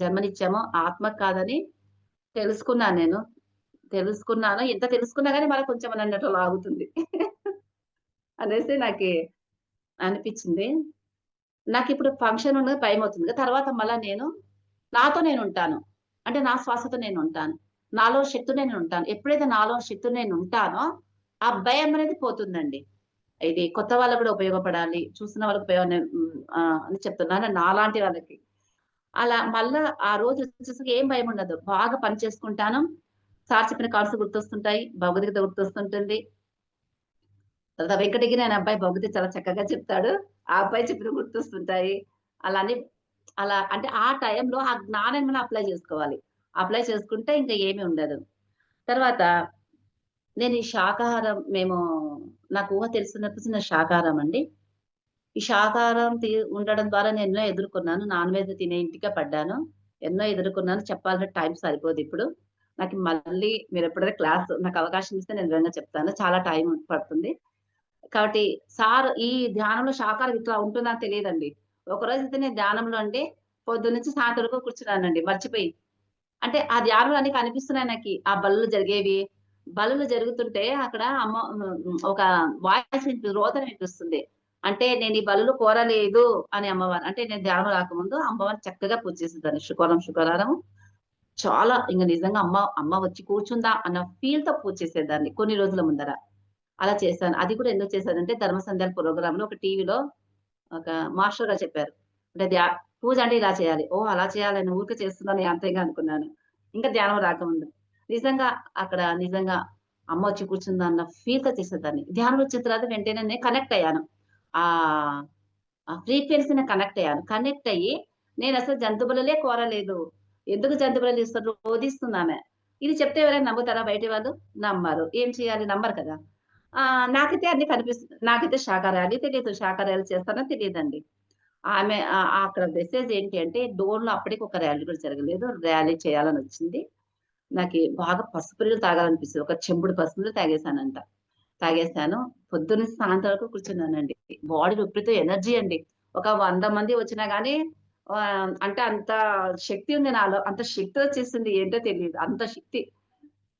Speaker 2: జన్మనిచ్చాము. ఆత్మకు కాదని తెలుసుకున్నాను నేను. తెలుసుకున్నాను. ఎంత తెలుసుకున్నా గాని మళ్ళా కొంచెం నన్ను లాగుతుంది. అనేసి నాకి అనిపిచ్చింది. నాకిప్పుడు ఫంక్షన్ ఉన్నది భయమవుతుంది. తర్వాత మళ్ళా నేను నాతో నేనుంటాను. అంటే నా శ్వాసతో నేనుంటాను. నాలో శక్తితో నేనుంటాను. ఎప్పుడైతే నాలో శక్తితో నేనుంటానో, ఆ భయం అనేది పోతుందండి. ఇది కొత్త వాళ్ళకి గూడా ఉపయోగపడాలి. చూస్తున్న వాళ్ళకి అని చెప్తున్నాను. నాలాంటి వాళ్ళకి. అలా మళ్ళా ఆ రోజు వచ్చేసరికి ఏం భయముండదు. బాగా పని చేసుకుంటాను. సార్ చెప్పిన కాన్సెప్ట్స్ గుర్తొస్తుంటాయి. భగవద్గీత గుర్తొస్తుంటుంది. తర్వాత వెంకటగిరి అనే అబ్బాయి భగవద్గీత చాలా చక్కగా చెప్తాడు. ఆ అబ్బాయి చెప్పినవి గుర్తొస్తుంటాయి. అలా అని అలా అంటే ఆ టైంలో ఆ జ్ఞానాన్ని మనం అప్లై చేసుకోవాలి. అప్లై చేసుకుంటే ఇంక ఏమి ఉండదు. తర్వాత నేను ఈ శాకాహారం నాకు ఊహ తెలిసినప్పటి నుంచి నేను శాకాహారం అండి. ఈ శాకాహారం ఉండడం ద్వారా నేను ఎన్నో ఎదుర్కొన్నాను. నాన్ వెజ్ తినే ఇంటికే పడ్డాను. ఎన్నో ఎదుర్కొన్నాను. చెప్పాలంటే టైం సరిపోదిప్పుడు. నాకు మళ్ళీ మీరెప్పుడైనా నాకు అవకాశం ఇస్తే నేను వివరంగా చెప్తాను. చాలా టైం పడుతుంది. కాబట్టి ఈ ధ్యానంలో శాకాహారం ఇట్లా ఉంటుందని తెలీదండి. ఒకరోజైతే నేను ధ్యానంలో అండి పొద్దున్నుంచి సాయంత్రం వరకు కూర్చున్నానండి మర్చిపోయి. అంటే ఆ ధ్యానంలో అన్ని కనిపిస్తున్నాయి నాకి. ఆ బలులు జరిగేవి. బలులు జరుగుతుంటే అక్కడ ఒక వాయిస్ రోదన వినిపిస్తుంది. అంటే నేను ఈ బలులు కోరలేదు అని అమ్మవారు. అంటే నేను ధ్యానం రాకముందు అమ్మవారిని చక్కగా పూజ చేసేదాన్ని. శుక్రవారం చాలా నిజంగా అమ్మ వచ్చి కూర్చుందా అన్న ఫీల్‌తో పూజ చేసేదాన్ని కొన్ని రోజుల ముందర. అలా చేశాను. అది కూడా ఎందుకు చేశానంటే ధర్మ సంధ్యాల ప్రోగ్రామ్‌లో ఒక టీవీలో ఒక మాస్టర్ గారు చెప్పారు. అంటే పూజ అంటే ఇలా చేయాలి. ఓహ్! అలా చేయాలని ఊరికే చేస్తున్నాను అంతేగా అనుకున్నాను. ఇంకా ధ్యానం రాకముందు. నిజంగా నిజంగా అమ్మ వచ్చి కూర్చుందన్న ఫీల్‌తో చేసేదాన్ని. ధ్యానం వచ్చిన తర్వాత వెంటనే నేను కనెక్ట్ అయ్యాను. ఆహ్, ఆ ఫ్రీక్వెన్సీ‌ని కనెక్ట్ అయ్యాను. కనెక్ట్ అయ్యి నేనసలు జంతు బలులే కోరలేదు. ఎందుకు జంతు బలులు ఇస్తారు? రోదిస్తుందామె. ఇది చెప్తే ఎవరైనా నమ్ముతారా బయటి వాళ్ళు? నమ్మరు. ఏం చేయాలి? నమ్మరు కదా! నాకైతే అన్నీ కనిపిస్తుంది. నాకైతే శాకాహారాలు తెలీదు. శాకాహారాలు చేస్తానో తెలీదండి. అక్కడ మెసేజ్ ఏంటి అంటే డోర్‌లో అప్పటికి ఒక ర్యాలీ కూడా జరగలేదు. ర్యాలీ చేయాలనొచ్చింది. బాగా పసుపు నీళ్ళు తాగాలనిపిస్తది. ఒక చెంబుడు పసుపు నీళ్ళు తాగేసానంట. తాగేసాను. పొద్దున్నుంచి సాయంత్రం వరకు కూర్చున్నానండి. బాడీ విపరీత ఎనర్జీ అండి. ఒక 100 మంది వచ్చినా గాని అంటే అంత శక్తి ఉంది నాలో. అంత శక్తి వచ్చేసింది. ఏంటో తెలీదు. అంత శక్తి.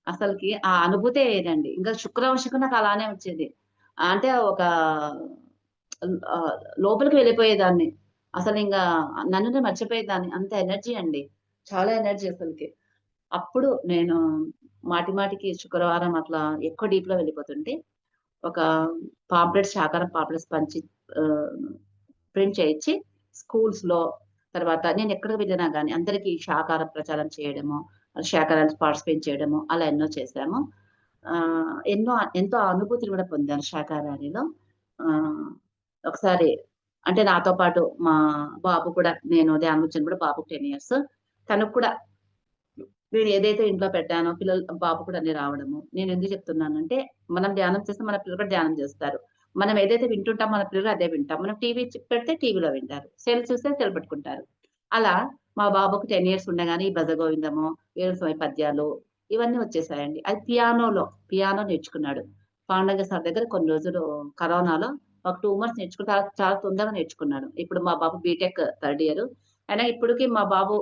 Speaker 2: అసలకి ఆ అనుభూతే వేరండి. ఇంకా శుక్రవంశకం నాకు అలానే వచ్చేది. అంటే లోపలికి వెళ్ళిపోయేదాన్ని. అసలింగా నన్నునే మర్చిపోయేదాన్ని. అంత ఎనర్జీ అండి. చాలా ఎనర్జీ అసలకి. అప్పుడు నేను మాటికి శుక్రవారం అట్లా ఎక్కువ డీప్‌లో వెళ్ళిపోతుంటే, ఒక శాకాహారం పాంప్లెట్స్ ఆహ్, ప్రింట్ చేయించి స్కూల్స్‌లో తర్వాత నేనెక్కడికి వెళ్ళినా గాని అందరికి శాకాహార ప్రచారం చేయడము, శాకాహారాలు పార్టిసిపేట్ చేయడము అలా ఎన్నో చేశాము. ఎంతో అనుభూతిని కూడా పొందాను శాకాహారిలో. ఆహ్, ఒకసారి అంటే నాతో పాటు మా బాబు కూడా నేను ధ్యానం వచ్చినప్పుడు బాబుకి 10 ఇయర్స్. తనకు కూడా నేను ఏదైతే ఇంట్లో పెట్టానో బాబు కూడా అన్ని రావడము. నేనెందుకు చెప్తున్నానంటే, మనం ధ్యానం చేస్తే మన పిల్లలు కూడా ధ్యానం చేస్తారు. మనం ఏదైతే వింటుంటామో మన పిల్లలు అదే వింటాం. మనం టీవీ పెడితే టీవీలో వింటారు. చూస్తే సెల్ పట్టుకుంటారు. అలా మా బాబుకి 10 ఇయర్స్ ఉండగానే ఈ భజగోవిందము, వేణు స్వామి పద్యాలు ఇవన్నీ వచ్చేసాయండి. అది పియానో నేర్చుకున్నాడు. పాండరంగ సార్ దగ్గర కొన్ని రోజులు కరోనాలో ఒక 2 మంత్స్ నేర్చుకుని చాలా తొందరగా నేర్చుకున్నాడు. ఇప్పుడు మా బాబు బీటెక్ థర్డ్ ఇయర్. అయినా ఇప్పటికి మా బాబు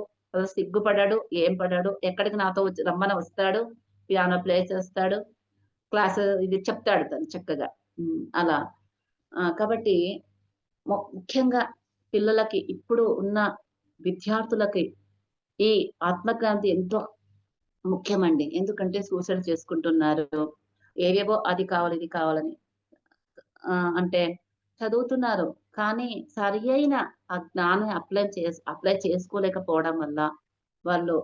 Speaker 2: సిగ్గుపడడు, ఏం పడడు. ఎక్కడికి నాతో వచ్చి రమ్మని వస్తాడు. పియానో ప్లే చేస్తాడు. ఇది చెప్తాడు తను చక్కగా. అలా. కాబట్టి ముఖ్యంగా పిల్లలకి ఇప్పుడు ఉన్న విద్యార్థులకి ఈ ఆత్మజ్ఞానం ఎంతో ముఖ్యమండి. ఎందుకంటే సూసైడ్ చేసుకుంటున్నారు. ఏవేవో అది కావాలి, ఇది కావాలని. అంటే చదువుతున్నారు. కానీ సరియైన ఆ జ్ఞానం అప్లై చేసుకోలేకపోవడం వల్ల వాళ్ళు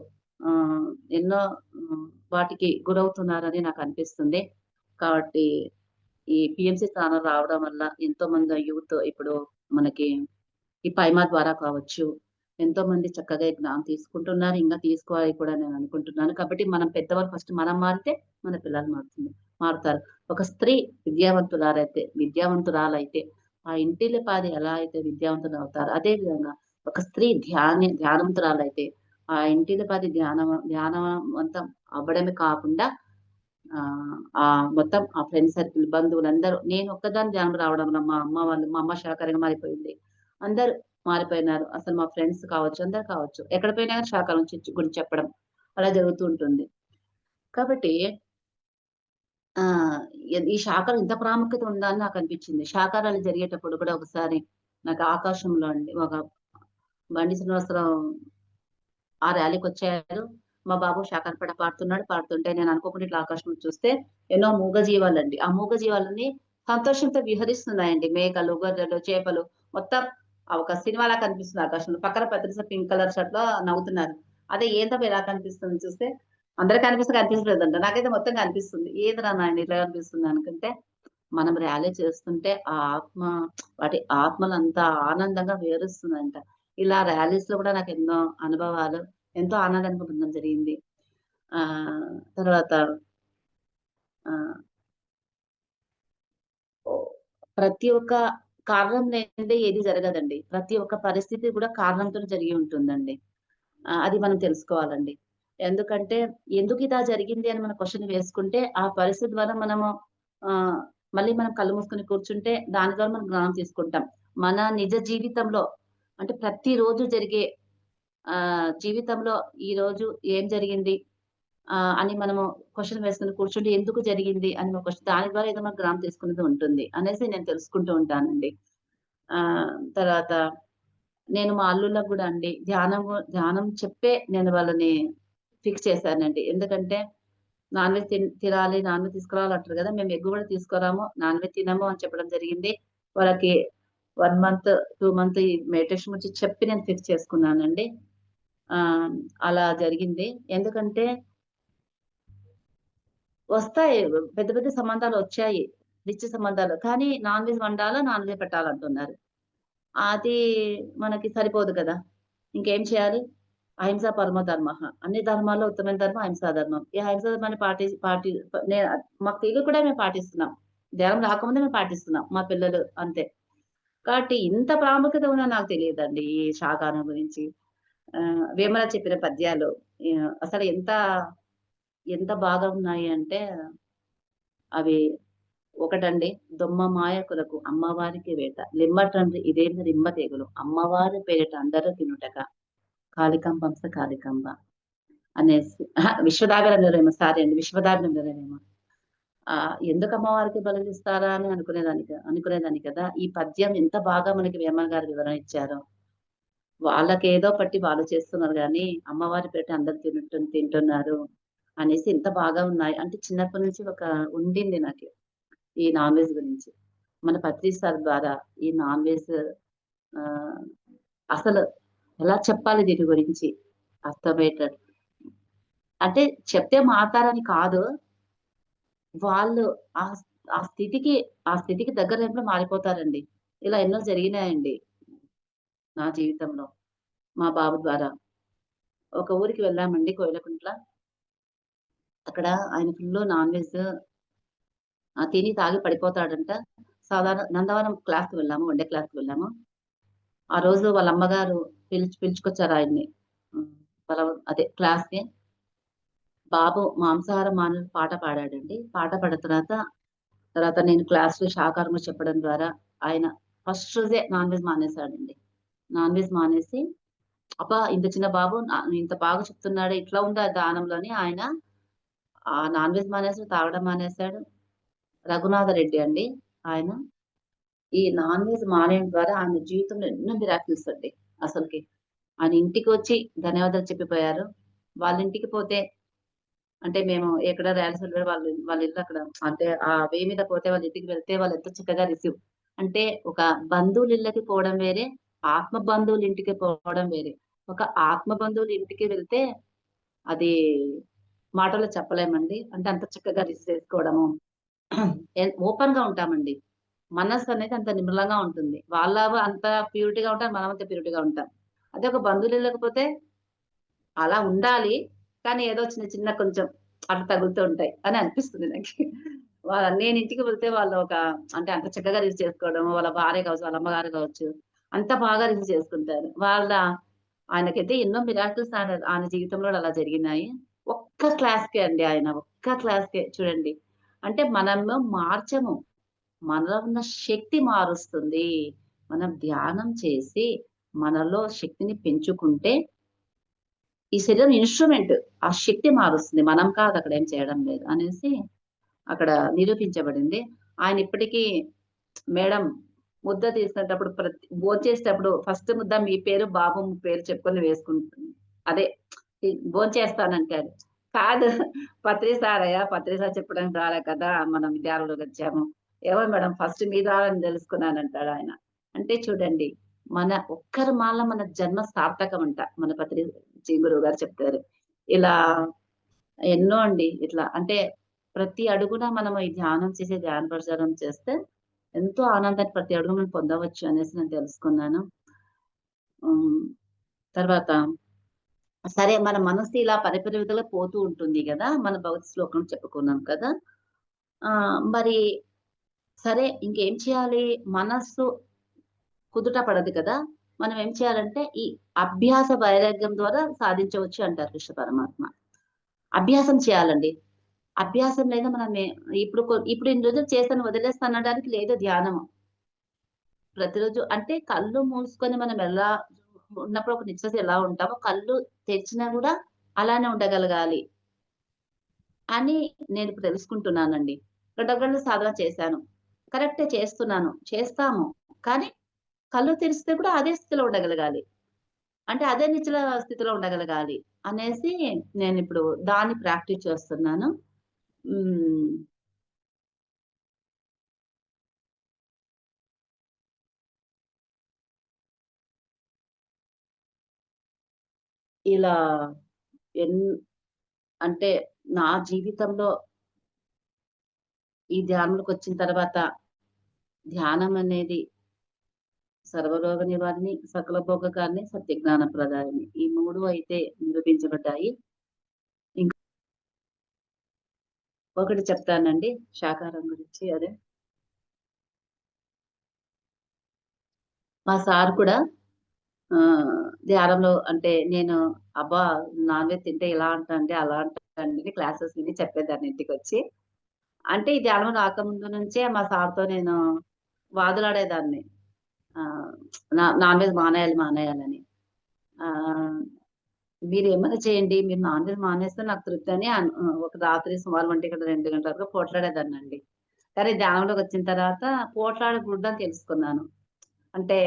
Speaker 2: ఎన్నో వాటికి గురవుతున్నారని నాకనిపిస్తుంది. కాబట్టి ఈ పీఎంసీ స్థానం రావడం వల్ల ఎంతోమంది యూత్ ఇప్పుడు మనకి ఈ పైమా ద్వారా కావచ్చు, ఎంతోమంది చక్కగా ఈ జ్ఞానం తీసుకుంటున్నారు. ఇంకా తీసుకోవాలి కూడా నేను అనుకుంటున్నాను. కాబట్టి మనం పెద్దవాళ్ళు ఫస్ట్ మనం మారితే మన పిల్లలు మారుతారు. ఒక స్త్రీ విద్యావంతురాలైతే ఆ ఇంటిల్లిపాది ఎలా అయితే విద్యావంతులవుతారో, అదే విధంగా ఒక స్త్రీ ధ్యానవంతురాలైతే ఆ ఇంటిల్లిపాది ధ్యానవంతం అవ్వడమే కాకుండా మొత్తం ఆ ఫ్రెండ్ సర్కిల్, బంధువులందరూ నేను ఒక్కదాన్ని ధ్యానం రావడం వల్ల మా అమ్మ శాకాహారంగా మారిపోయింది. అందరూ మారిపోయినారు. అసలు మా ఫ్రెండ్స్ కావచ్చు, అందరూ కావచ్చు. ఎక్కడ పోయినా గాని శాకాహారం గురించి చెప్పడం అలా జరుగుతూ ఉంటుంది. కాబట్టి ఆహ్, ఈ శాకాహారం ఇంత ప్రాముఖ్యత ఉందా అని నాకనిపించింది. శాకాహారాలు జరిగేటప్పుడు కూడా ఒకసారి నాకు ఆకాశంలో అండి ఒక బండి శ్రీనివాసరావు ఆ ర్యాలీకొచ్చారు. మా బాబు శాఖాన పాట పాడుతున్నాడు. పాడుతుంటే నేను అనుకోకుండా ఇట్లా ఆకాశంలో చూస్తే ఎన్నో మూగజీవాలండి. ఆ మూగజీవాలన్నీ సంతోషంతో విహరిస్తున్నాయండి. మేకలు, గొర్రెలు, చేపలు మొత్తం ఒక సినిమాలా కనిపిస్తుంది ఆకాశంలో. పక్కన పెద్ద పింక్ కలర్ షర్ట్‌లో నవ్వుతున్నారు. అదే ఏందబ్బా ఇలా కనిపిస్తుంది చూస్తే అందరికి కనిపించలేదంట. నాకైతే మొత్తం కనిపిస్తుంది. ఏందిరా నాయన ఇట్లా కనిపిస్తుంది అనుకుంటే మనం ర్యాలీ చేస్తుంటే ఆ ఆత్మ వాటి ఆత్మలంతా ఆనందంగా విహరిస్తుందంట. ఇలా ర్యాలీస్‌లో కూడా నాకెన్నో అనుభవాలు, ఎంతో ఆనందాన్ని పొందడం జరిగింది. తర్వాత ఆహ్, ఓహ్, ప్రతి ఒక్క కారణం లేనిదే ఏది జరగదండి. ప్రతి ఒక్క పరిస్థితి కూడా కారణంతోనే జరిగి ఉంటుందండి. అది మనం తెలుసుకోవాలండి. ఎందుకంటే ఎందుకిలా జరిగింది అని మనం క్వెషన్ వేసుకుంటే, ఆ పరిస్థితి ద్వారా మనము ఆహ్, మళ్ళీ మనం కళ్ళు మూసుకొని కూర్చుంటే దాని ద్వారా మనం జ్ఞానం తీసుకుంటాం. మన నిజ జీవితంలో అంటే ప్రతిరోజు జరిగే జీవితంలో ఈరోజు ఏం జరిగింది? అని మనము క్వెషన్ వేసుకొని కూర్చుంటే ఎందుకు జరిగింది అని ఒక క్వెషన్ దాని ద్వారా ఏదో మనకు జ్ఞానం తీసుకునేది ఉంటుంది అనేసి నేను తెలుసుకుంటూ ఉంటానండి. తర్వాత నేను మా అల్లుళ్ళకి గూడా అండి ధ్యానం చెప్పే నేను వాళ్ళని ఫిక్స్ చేశానండి. ఎందుకంటే నాన్ వెజ్ తినాలి, నాన్ వెజ్ తీసుకురావాలి అంటారు గదా! మేము ఎగ్ గూడా తీసుకురాము, నాన్ వెజ్ తినము అని చెప్పడం జరిగింది. వాళ్ళకి 1 మంత్, 2 మంత్ ఈ మెడిటేషన్ గురించి చెప్పి నేను ఫిక్స్ చేసుకున్నానండి. ఆహ్, అలా జరిగింది. ఎందుకంటే వస్తాయి. పెద్ద పెద్ద సంబంధాలొచ్చాయి. రిచ్ సంబంధాలు. కానీ నాన్ వెజ్ వండాలా, నాన్ వెజ్ పెట్టాలంటున్నారు. అది మనకి సరిపోదు కదా! ఇంకేం చేయాలి? అహింసా పరమో ధర్మః. అన్ని ధర్మాల్లో ఉత్తమమైన ధర్మం అహింసా ధర్మం. ఈ అహింసా ధర్మాన్ని పాటి పాటి ప నే మాకు తెలియక కూడా మేము పాటిస్తున్నాం. ధ్యానం రాకముందే మేము పాటిస్తున్నాం. మా పిల్లలు అంతే. కాబట్టి ఇంత ప్రాముఖ్యత ఉందని నాకు తెలియదండి ఈ శాకాహారం గురించి. వేమన చెప్పిన పద్యాలు అసలు ఎంత బాగా ఉన్నాయి అంటే అవి ఒకటండి. దొమ్మ మాయకులకు అమ్మవారికి వేట. లిమ్మటండ్రి ఇదేమి రిమ్మ తెగులు. అమ్మవారి పేరిట అందరూ తినుటక. కాళికంబంస కాళికంబ అనేసి అహా! విశ్వదాభిరామేమో సారీ అండి. విశ్వదాభిరామేమో. ఎందుకు అమ్మవారికి బలులిస్తారా అని అనుకునేదాన్ని కదా! ఈ పద్యం ఎంత బాగా మనకి వేమన గారు వివరణ ఇచ్చారో. వాళ్ళకేదో పట్టి వాళ్ళు చేస్తున్నారు గానీ, అమ్మవారి పేరిట అందరూ తింటున్నారు అనేసి ఇంత బాగా ఉన్నాయి. అంటే చిన్నప్పటి నుంచి ఒక ఉండింది నాకు. ఈ నాన్ వెజ్ గురించి. మన పత్రి సార్ ద్వారా ఈ నాన్ వెజ్ ఆహ్, అసలు ఎలా చెప్పాలి దీని గురించి అర్థమయ్యేటట్టు. అంటే చెప్తే మారతారని కాదు. వాళ్ళు ఆ స్ ఆ స్థితికి దగ్గరైనప్పుడు మారిపోతారండి. ఇలా ఎన్నో జరిగినాయండి నా జీవితంలో. మా బాబు ద్వారా. ఒక ఊరికి వెళ్ళామండి కోయిలకుంట్ల. అక్కడ ఆయన ఫుల్లు నాన్ వెజ్ తిని తాగి పడిపోతాడంట. సాధారణ నందవరం క్లాస్‌కి వెళ్ళాము. వన్ డే క్లాస్‌కి వెళ్ళాము. ఆ రోజు వాళ్ళ అమ్మగారు పిలుచుకొచ్చారు ఆయన్ని. హ్మ్. వాళ్ళ అదే క్లాస్‌కి. బాబు మాంసాహారం మాని పాట పాడాడండి. పాట పాడిన తర్వాత నేను క్లాస్‌లో శాకాహారం చెప్పడం ద్వారా ఆయన ఫస్ట్ రోజే నాన్ వెజ్ మానేసాడండి. నాన్ వెజ్ మానేసి అబ్బా! ఇంత చిన్న బాబు ఇంత బాగా చెప్తున్నాడే ఇట్లా ఉందా దానంలో అని ఆయన నాన్ వెజ్ మానేసాడు, తాగడం మానేసాడు. రఘునాథరెడ్డి అండి ఆయన. ఈ నాన్ వెజ్ మానేయడం ద్వారా ఆయన జీవితంలో ఎన్నో మిరాకిల్స్ అండి అసలకి. ఆయన ఇంటికొచ్చి ధన్యవాదాలు చెప్పిపోయారు. వాళ్ళ ఇంటికి పోతే అంటే మేము ఎక్కడ రాయలసీమలో వాళ్ళ ఇల్లు అక్కడ అంటే ఆ వే మీద పోతే వాళ్ళ ఇంటికి వెళ్తే వాళ్ళు ఎంతో చక్కగా అంటే ఒక బంధువుల ఇళ్ళకి పోవడం వేరే, ఆత్మ బంధువుల ఇంటికి పోవడం వేరే. ఒక ఆత్మ బంధువుల ఇంటికి వెళ్తే అది మాటల్లో చెప్పలేమండి. అంటే అంత చక్కగా రిసీవ్ చేసుకోవడము. ఓపెన్‌గా ఉంటామండి. మనస్సనేది అంత నిర్మలంగా ఉంటుంది. అంత ప్యూరిటీగా ఉంటారు. మనం అంత ప్యూరిటీగా ఉంటాం. అదే ఒక బంధువులిళ్ళకి పోతే అలా ఉండాలి. కానీ ఏదో చిన్న చిన్న కొంచెం అట్లా తగులుతూ ఉంటాయి అని అనిపిస్తుంది నాకి. నేను ఇంటికి వెళ్తే వాళ్ళు అంటే అంత చక్కగా రిసీవ్ చేసుకోవడం, వాళ్ళ భార్య కావచ్చు, వాళ్ళ అమ్మగారు కావచ్చు, అంత బాగా రిసీవ్ చేసుకుంటారు. ఆయనకైతే ఎన్నో మిరాకిల్స్ ఆయన జీవితంలో అలా జరిగినాయి. ఒక్క క్లాస్‌కే అండి ఆయన. ఒక్క క్లాస్‌కే చూడండి. అంటే మనము మార్చము. మనలో ఉన్న శక్తి మారుస్తుంది. మనం ధ్యానం చేసి మనలో శక్తిని పెంచుకుంటే ఈ శరీరం ఇన్స్ట్రుమెంట్, ఆ శక్తి మారుస్తుంది. మనం కాదు అక్కడ ఏం చేయడం లేదు అనేసి అక్కడ నిరూపించబడింది. ఆయన ఇప్పటికీ మేడం ముద్ద తీసేటప్పుడు భోంచేసేటప్పుడు ఫస్ట్ ముద్ద మీ పేరు, బాబు పేరు చెప్పుకొని వేసుకుంటుంది. అదే భోంచేస్తానంటాడు. కాదు పత్రి సారయ్య, పత్రి సార్ చెప్పడానికి రాలే కదా! మనం విద్యార్థులుగొచ్చాము. ఏమో మేడం ఫస్ట్ మీ ద్వారానే తెలుసుకున్నానంటాడు ఆయన. అంటే చూడండి, మన ఒక్కరి మాల మన జన్మ సార్థకమంట. మన పత్రిజీ గురువుగారు చెప్తారు. ఇలా ఎన్నో అండి ఇట్లా. అంటే ప్రతి అడుగున మనం ఈ ధ్యానం చేసి ధ్యాన ప్రచారం చేస్తే ఎంతో ఆనందాన్ని ప్రతి అడుగు మనం పొందవచ్చు అనేసి నేను తెలుసుకున్నాను. హ్మ్. తర్వాత సరే మన మనసు ఇలా పరిపరివిధంగా పోతూ ఉంటుంది గదా! మన భగవత్ శ్లోకం చెప్పుకున్నాం కదా! మరి సరే ఇంకేం చేయాలి? మనస్సు కుదుట పడదు కదా! మనం ఏం చేయాలంటే ఈ అభ్యాస వైరాగ్యం ద్వారా సాధించవచ్చు అంటారు కృష్ణ పరమాత్మ. అభ్యాసం చేయాలండి. అభ్యాసం లేదా మనం ఇప్పుడు ఇన్ని రోజులు చేశాను వదిలేస్తాననడానికి లేదు ధ్యానము. ప్రతిరోజు అంటే కళ్ళు మూసుకొని మనం ఎలా ఉన్నప్పుడు ఒక నిశ్చసి ఎలా ఉంటామో, కళ్ళు తెరిచినా గూడా అలానే ఉండగలగాలి అని నేనిప్పుడు తెలుసుకుంటున్నానండి. గంటలు గంటలు సాధన చేశాను. కరెక్టే చేస్తున్నాను. చేస్తాము. కానీ కళ్ళు తెరిస్తే కూడా అదే స్థితిలో ఉండగలగాలి. అంటే అదే నిశ్చల స్థితిలో ఉండగలగాలి అనేసి నేనిప్పుడు దాన్ని ప్రాక్టీస్ చేస్తున్నాను. హ్మ్. ఇలా ఎన్ అంటే నా జీవితంలో ఈ ధ్యానంలోకొచ్చిన తర్వాత ధ్యానం అనేది సర్వరోగ నివారణి, సకల భోగకారిణి, సత్యజ్ఞాన ప్రదాయిని. ఈ 3 అయితే నిరూపించబడ్డాయి. ఇంక ఒకటి చెప్తానండి శాకాహారం గురించి అదే. మా సార్ కూడా ధ్యానంలో అంటే నేను అబ్బా! నాన్ వెజ్ తింటే ఇలా అంటాండి, అలా అంటాండి క్లాసెస్ విని చెప్పేదాన్ని ఇంటికొచ్చి. అంటే ఈ ధ్యానం రాకముందు నుంచే మా సార్‌తో నేను వాదులాడేదాన్ని. ఆహ్, నాన్ వెజ్ మానేయాలి, మానేయాలని. ఆహ్, మీరేమన్నా చేయండి. మీరు నాన్ వెజ్ మానేస్తే నాకు తృప్తని ఒక రాత్రి సుమారు 1:00, 2 గంటల వరకు పోట్లాడేదాన్నండి. కానీ ధ్యానంలోకొచ్చిన తర్వాత పోట్లాడకూడదని తెలుసుకున్నాను. అంటే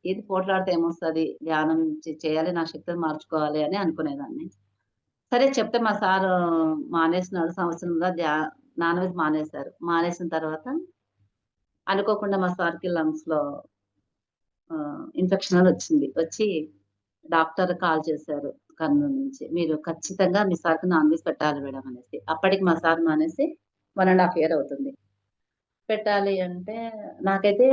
Speaker 2: ఏది పోట్లాడితే ఏమొస్తది? ధ్యానం చేయాలి, నా శక్తిని మార్చుకోవాలి అని అనుకునేదాన్ని. సరే చెప్తే మా సారు మానేసినాడు సంవత్సరంలో నాన్ వెజ్ మానేశారు. మానేసిన తర్వాత అనుకోకుండా మా సార్‌కి లంగ్స్‌లో ఇన్ఫెక్షన్ అని వచ్చింది. వచ్చి డాక్టర్ కాల్ చేశారు కర్నూలు నుంచి. "మీరు ఖచ్చితంగా మీ సార్‌కి నాన్ వెజ్ పెట్టాలి మేడం" అనేసి. అప్పటికి మా సార్ మానేసి 1 ½ ఇయర్ అవుతుంది. పెట్టాలి అంటే నాకైతే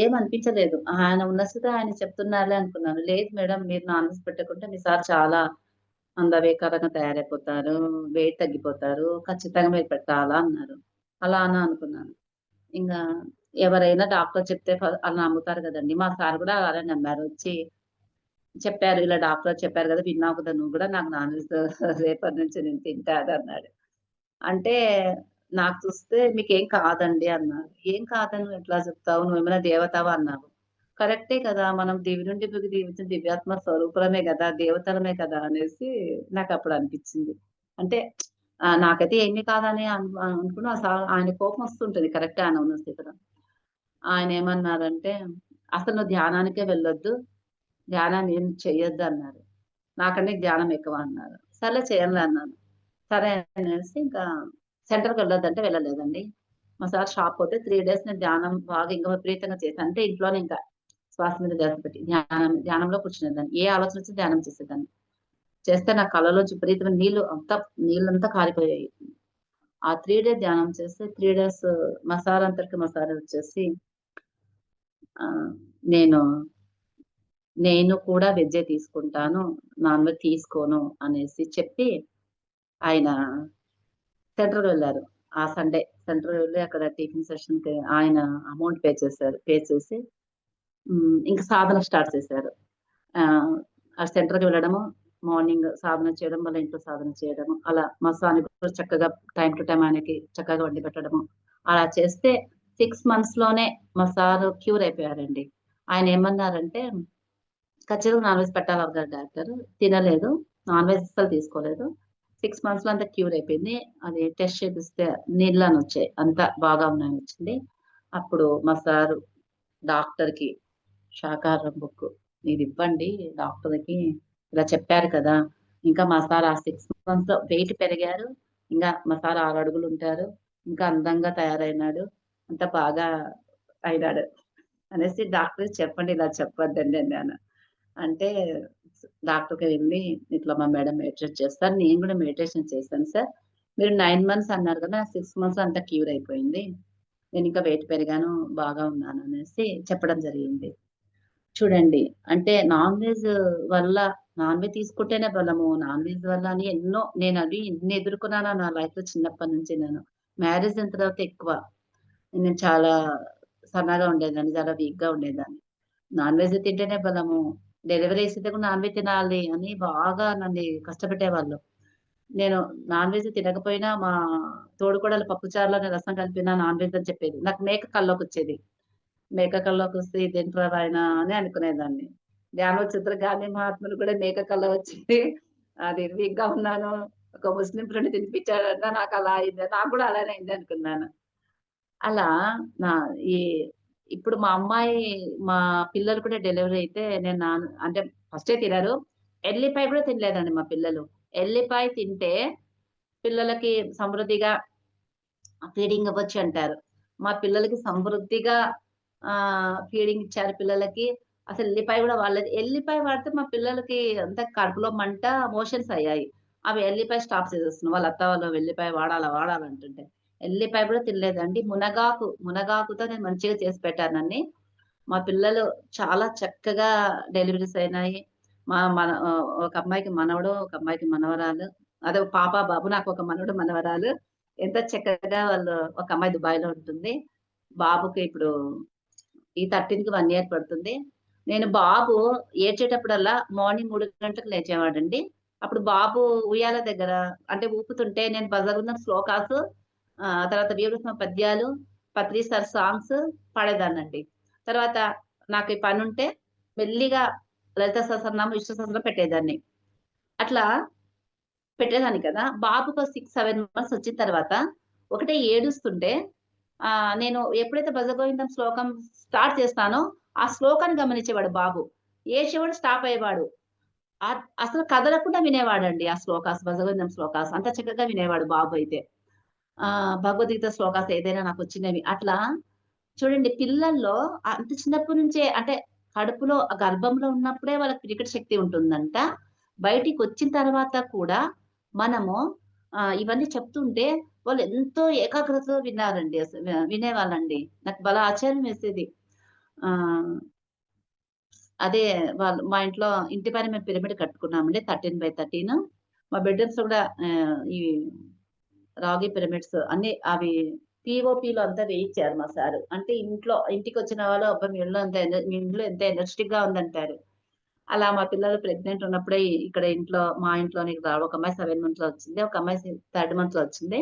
Speaker 2: ఏమనిపించలేదు. ఆయన ఉన్న స్థితి ఆయన చెప్తున్నారులే అనుకున్నాను. లేదు మేడం మీరు నాన్ వెజ్ పెట్టకుంటే మీ సార్ చాలా అందవికారంగా తయారైపోతారు. వెయిట్ తగ్గిపోతారు. ఖచ్చితంగా మీరు పెట్టాలా అన్నారు. అలానా అనుకున్నాను. ఇంగా ఎవరైనా డాక్టర్ చెప్తే అలా నమ్ముతారు గదండీ! మా సార్ గూడా అలానే నమ్మారు. వచ్చి చెప్పారు. ఇలా డాక్టర్ చెప్పారు గదా! విన్నావు కదా! నువ్వు గూడా నాకు నాన్ వెజ్ రేపటి నుంచి నేను తింటాను అన్నాడు. అంటే నాకు చూస్తే "మీకేం కాదండి" అన్నారు. "ఏం కాదని ఎట్లా చెప్తావు? నువ్వేమైనా దేవతవా?" అన్నారు. కరెక్టే కదా! మనం దివి నుండి దిగి జీవించిన దివ్యాత్మ స్వరూపులమే గదా! దేవతలమే కదా! అనేసి నాకప్పుడు అనిపిచ్చింది. అంటే నాకైతే ఏమి కాదని అనుకున్నా ఆయన కోపం వస్తుంటది కరెక్టే ఆయన ఉన్న స్థితిలో. ఆయనేమన్నారంటే, "అసలు నువ్వు ధ్యానానికే వెళ్ళొద్దు. ధ్యానాన్ని ఏం చెయ్యొద్దన్నారు. నాకంటే నీకు ధ్యానం ఎక్కువ" అన్నారు. సర్లే చేయనులే అన్నాను. సరే అనేసి ఇంకా సెంటర్‌కెళ్ళొద్దంటే వెళ్ళలేదండి. మా సార్ షాక్ పోతే 3 డేస్ నేను ధ్యానం బాగా ఇంకా విపరీతంగా చేశాను. అంటే ఇంట్లోనే ఇంకా శ్వాస మీద ధ్యాస పెట్టి ధ్యానంలో కూర్చునేదాన్ని. ఏ ఆలోచన వచ్చినా ధ్యానం చేసేదాన్ని. చేస్తే నా కళ్ళలోంచి విపరీతమైన నీళ్ళంతా కారిపోయాయి. ఆ 3 డేస్ ధ్యానం చేస్తే 3 డేస్ మా సార్ అంతటికి మా సార్ వచ్చేసి ఆహ్, నేను నేను కూడా వెజ్జే తీసుకుంటాను. నాన్ వెజ్ తీసుకోను అనేసి చెప్పి ఆయన సెంట్రల్ వెళ్లారు. ఆ సండే సెంట్రల్ వెళ్లి అక్కడ టిఫిన్ సెషన్‌కి ఆయన అమౌంట్ పే చేశారు. పే చేసి ఇంక సాధన స్టార్ట్ చేశారు. ఆహ్, ఆ సెంటర్‌కి వెళ్ళడము, మార్నింగ్ సాధన చేయడం, మళ్ళీ ఇంట్లో సాధన చేయడము. అలా మా సార్‌ని కూడా చక్కగా టైమ్ టు టైమ్ ఆయనకి చక్కగా వండి పెట్టడము. అలా చేస్తే 6 మంత్స్‌లోనే మా సారు క్యూర్ అయిపోయారండి. ఆయనేమన్నారంటే ఖచ్చితంగా నాన్ వెజ్ పెట్టాలన్నారు డాక్టర్. తినలేదు. నాన్ వెజ్ అస్సలు తీసుకోలేదు. 6 మంత్స్‌లో అంతా క్యూర్ అయిపోయింది. అది టెస్ట్ చేపిస్తే నీళ్ళనొచ్చాయి. అంతా బాగా ఉన్నాయనొచ్చింది. అప్పుడు మా సారు డాక్టర్‌కి శాకాహారం బుక్ ఇదివ్వండి డాక్టర్‌కి ఇలా చెప్పారు కదా! ఇంకా మా సార్ ఆ 6 మంత్స్‌లో వెయిట్ పెరిగారు. ఇంగా మా సార్ 6 అడుగులుంటారు. ఇంకా అందంగా తయారైనాడు. అంతా బాగా అయినాడు అనేసి డాక్టర్‌కి చెప్పండి ఇలా చెప్పొద్దండి అన్నాను. అంటే డాక్టర్‌కి వెళ్ళి ఇట్లా మా మేడం మెడిటేట్ చేస్తారు. నేను గూడా మెడిటేషన్ చేశాను సార్. మీరు 9 మంత్స్ అన్నారు కదా! 6 మంత్స్‌లో అంతా క్యూర్ అయిపోయింది. నేనింకా వెయిట్ పెరిగాను. బాగా ఉన్నాను అనేసి చెప్పడం జరిగింది. చూడండి అంటే వల్ల నాన్ వెజ్ తీసుకుంటేనే బలము. నాన్ వెజ్ వల్ల అని ఎన్నో నేనవి ఎన్ని ఎదుర్కొన్నానో నా లైఫ్‌లో చిన్నప్పటి నుంచి నేను. మ్యారేజ్ అయిన తర్వాత ఎక్కువ. నేను చాలా సన్నగా ఉండేదాన్ని. చాలా వీక్‌గా ఉండేదాన్ని. నాన్ వెజ్ తింటేనే బలము. డెలివరీ చేసేటప్పుడు కూడా నాన్ వెజ్ తినాలి అని బాగా నన్ను కష్టపెట్టేవాళ్ళు. నేను నాన్ వెజ్ తినకపోయినా మా తోడికోడలు పప్పుచారులోనే రసం కలిపినా నాన్ వెజ్ అని చెప్పేది. నాకు మేక కల్లోకొచ్చేది. మేక కల్లోకొస్తే ఇదేంట్రా నాయనా అని అనుకునేదాన్ని. ధ్యానోచిత్ర గాంధీ మహాత్ములు కూడా మేక కళ్ళ వచ్చింది. అది వీక్‌గా ఉన్నాను. ఒక ముస్లిం ఫ్రెండ్ తినిపించాడంట నాకలా అయింది. నాకు కూడా అలానే అయింది అనుకున్నాను. అలా నా ఈ ఇప్పుడు మా పిల్లలు కూడా డెలివరీ అయితే నేను అంటే ఫస్టే తినరు. ఎల్లిపాయ కూడా తినలేదండి మా పిల్లలు. ఎల్లిపాయ తింటే పిల్లలకి సమృద్ధిగా ఫీడింగ్ ఇవ్వచ్చు అంటారు. మా పిల్లలకి సమృద్ధిగా ఫీడింగ్ ఇచ్చారు పిల్లలకి. అసలు ఎల్లిపాయ కూడా వాడలేదు. ఎల్లిపాయ వాడితే మా పిల్లలకి అంతా కడుపులో మంట, మోషన్స్ అయ్యాయి. అవి ఎల్లిపాయ స్టాప్ చేసేస్తున్నాం. వాళ్ళ అత్త వాళ్ళు ఎల్లిపాయ వాడాలా, వాడాలా అంటుంటే. ఎల్లిపాయ కూడా తినలేదండి. మునగాకుతో నేను మంచిగా చేసి పెట్టానన్ని. మా పిల్లలు చాలా చక్కగా డెలివరీస్ అయినాయి. ఒక అమ్మాయికి మనవడు, ఒక అమ్మాయికి మనవరాలు. అదే పాప, బాబు. నాకొక మనవడు, మనవరాలు. ఎంత చక్కగా ఒక అమ్మాయి దుబాయ్‌లో ఉంటుంది. బాబుకి ఇప్పుడు ఈ 13కి 1 ఇయర్ పడుతుంది. నేను బాబు ఏడ్చేటప్పుడల్లా మార్నింగ్ 3 గంటలకు లేచేవాడండి. అప్పుడు బాబు ఉయ్యాల దగ్గర అంటే ఊపుతుంటే నేను బజగున్న శ్లోకాసు తర్వాత వీరసింహ పద్యాలు, పత్రి సార్ సాంగ్స్ పాడేదాన్నండి. తర్వాత నాకు ఈ పనుంటే మెల్లిగా లలిత సహస్రనామం, విష్ణు సహస్రనామం పెట్టేదాన్ని. అట్లా పెట్టేదాన్ని కదా! బాబుకి 6, 7 మంత్స్ వచ్చిన తర్వాత ఒకటే ఏడుస్తుంటే నేను ఎప్పుడైతే భజగోవిందం శ్లోకం స్టార్ట్ చేస్తానో, ఆ శ్లోకాన్ని గమనించేవాడు బాబు. ఏడ్చేవాడు, స్టాప్ అయ్యేవాడు. అసలు కదలకుండా వినేవాడండి ఆ శ్లోకాస్, భజగోవిందం శ్లోకాస్. అంత చక్కగా వినేవాడు బాబు అయితే. భగవద్గీత శ్లోకాస్ ఏదైనా నాకొచ్చినవి. అట్లా చూడండి పిల్లల్లో అంత చిన్నప్పటి నుంచే అంటే కడుపులో గర్భంలో ఉన్నప్పుడే వాళ్ళకి పిడికిడి శక్తి ఉంటుందంట. బయటికొచ్చిన తర్వాత కూడా మనము ఇవన్నీ చెప్తుంటే వాళ్ళు ఎంతో ఏకాగ్రతతో విన్నారండి. వినేవాళ్ళండి. నాకు భలే ఆశ్చర్యం వేసేది. ఆహ్, అదే మా ఇంట్లో ఇంటి పైన మేము పిరమిడ్ కట్టుకున్నామండి 13/13. మా బెడ్‌రూమ్స్‌లో కూడా ఈ రాగి పిరమిడ్స్ అన్నీ అవి పీఓపీలో అంతా వేయించారు మా సారు. అంటే ఇంటికొచ్చిన వాళ్ళు అబ్బా! మీ ఇంట్లో ఎంత ఎనర్జిటిక్‌గా ఉందంటారు. అలా మా పిల్లలు ప్రెగ్నెంట్ ఉన్నప్పుడే మా ఇంట్లోనికి ఒక అమ్మాయి 7 మంత్స్‌లో వచ్చింది. ఒక అమ్మాయి థర్డ్ మంత్‌లో వచ్చింది.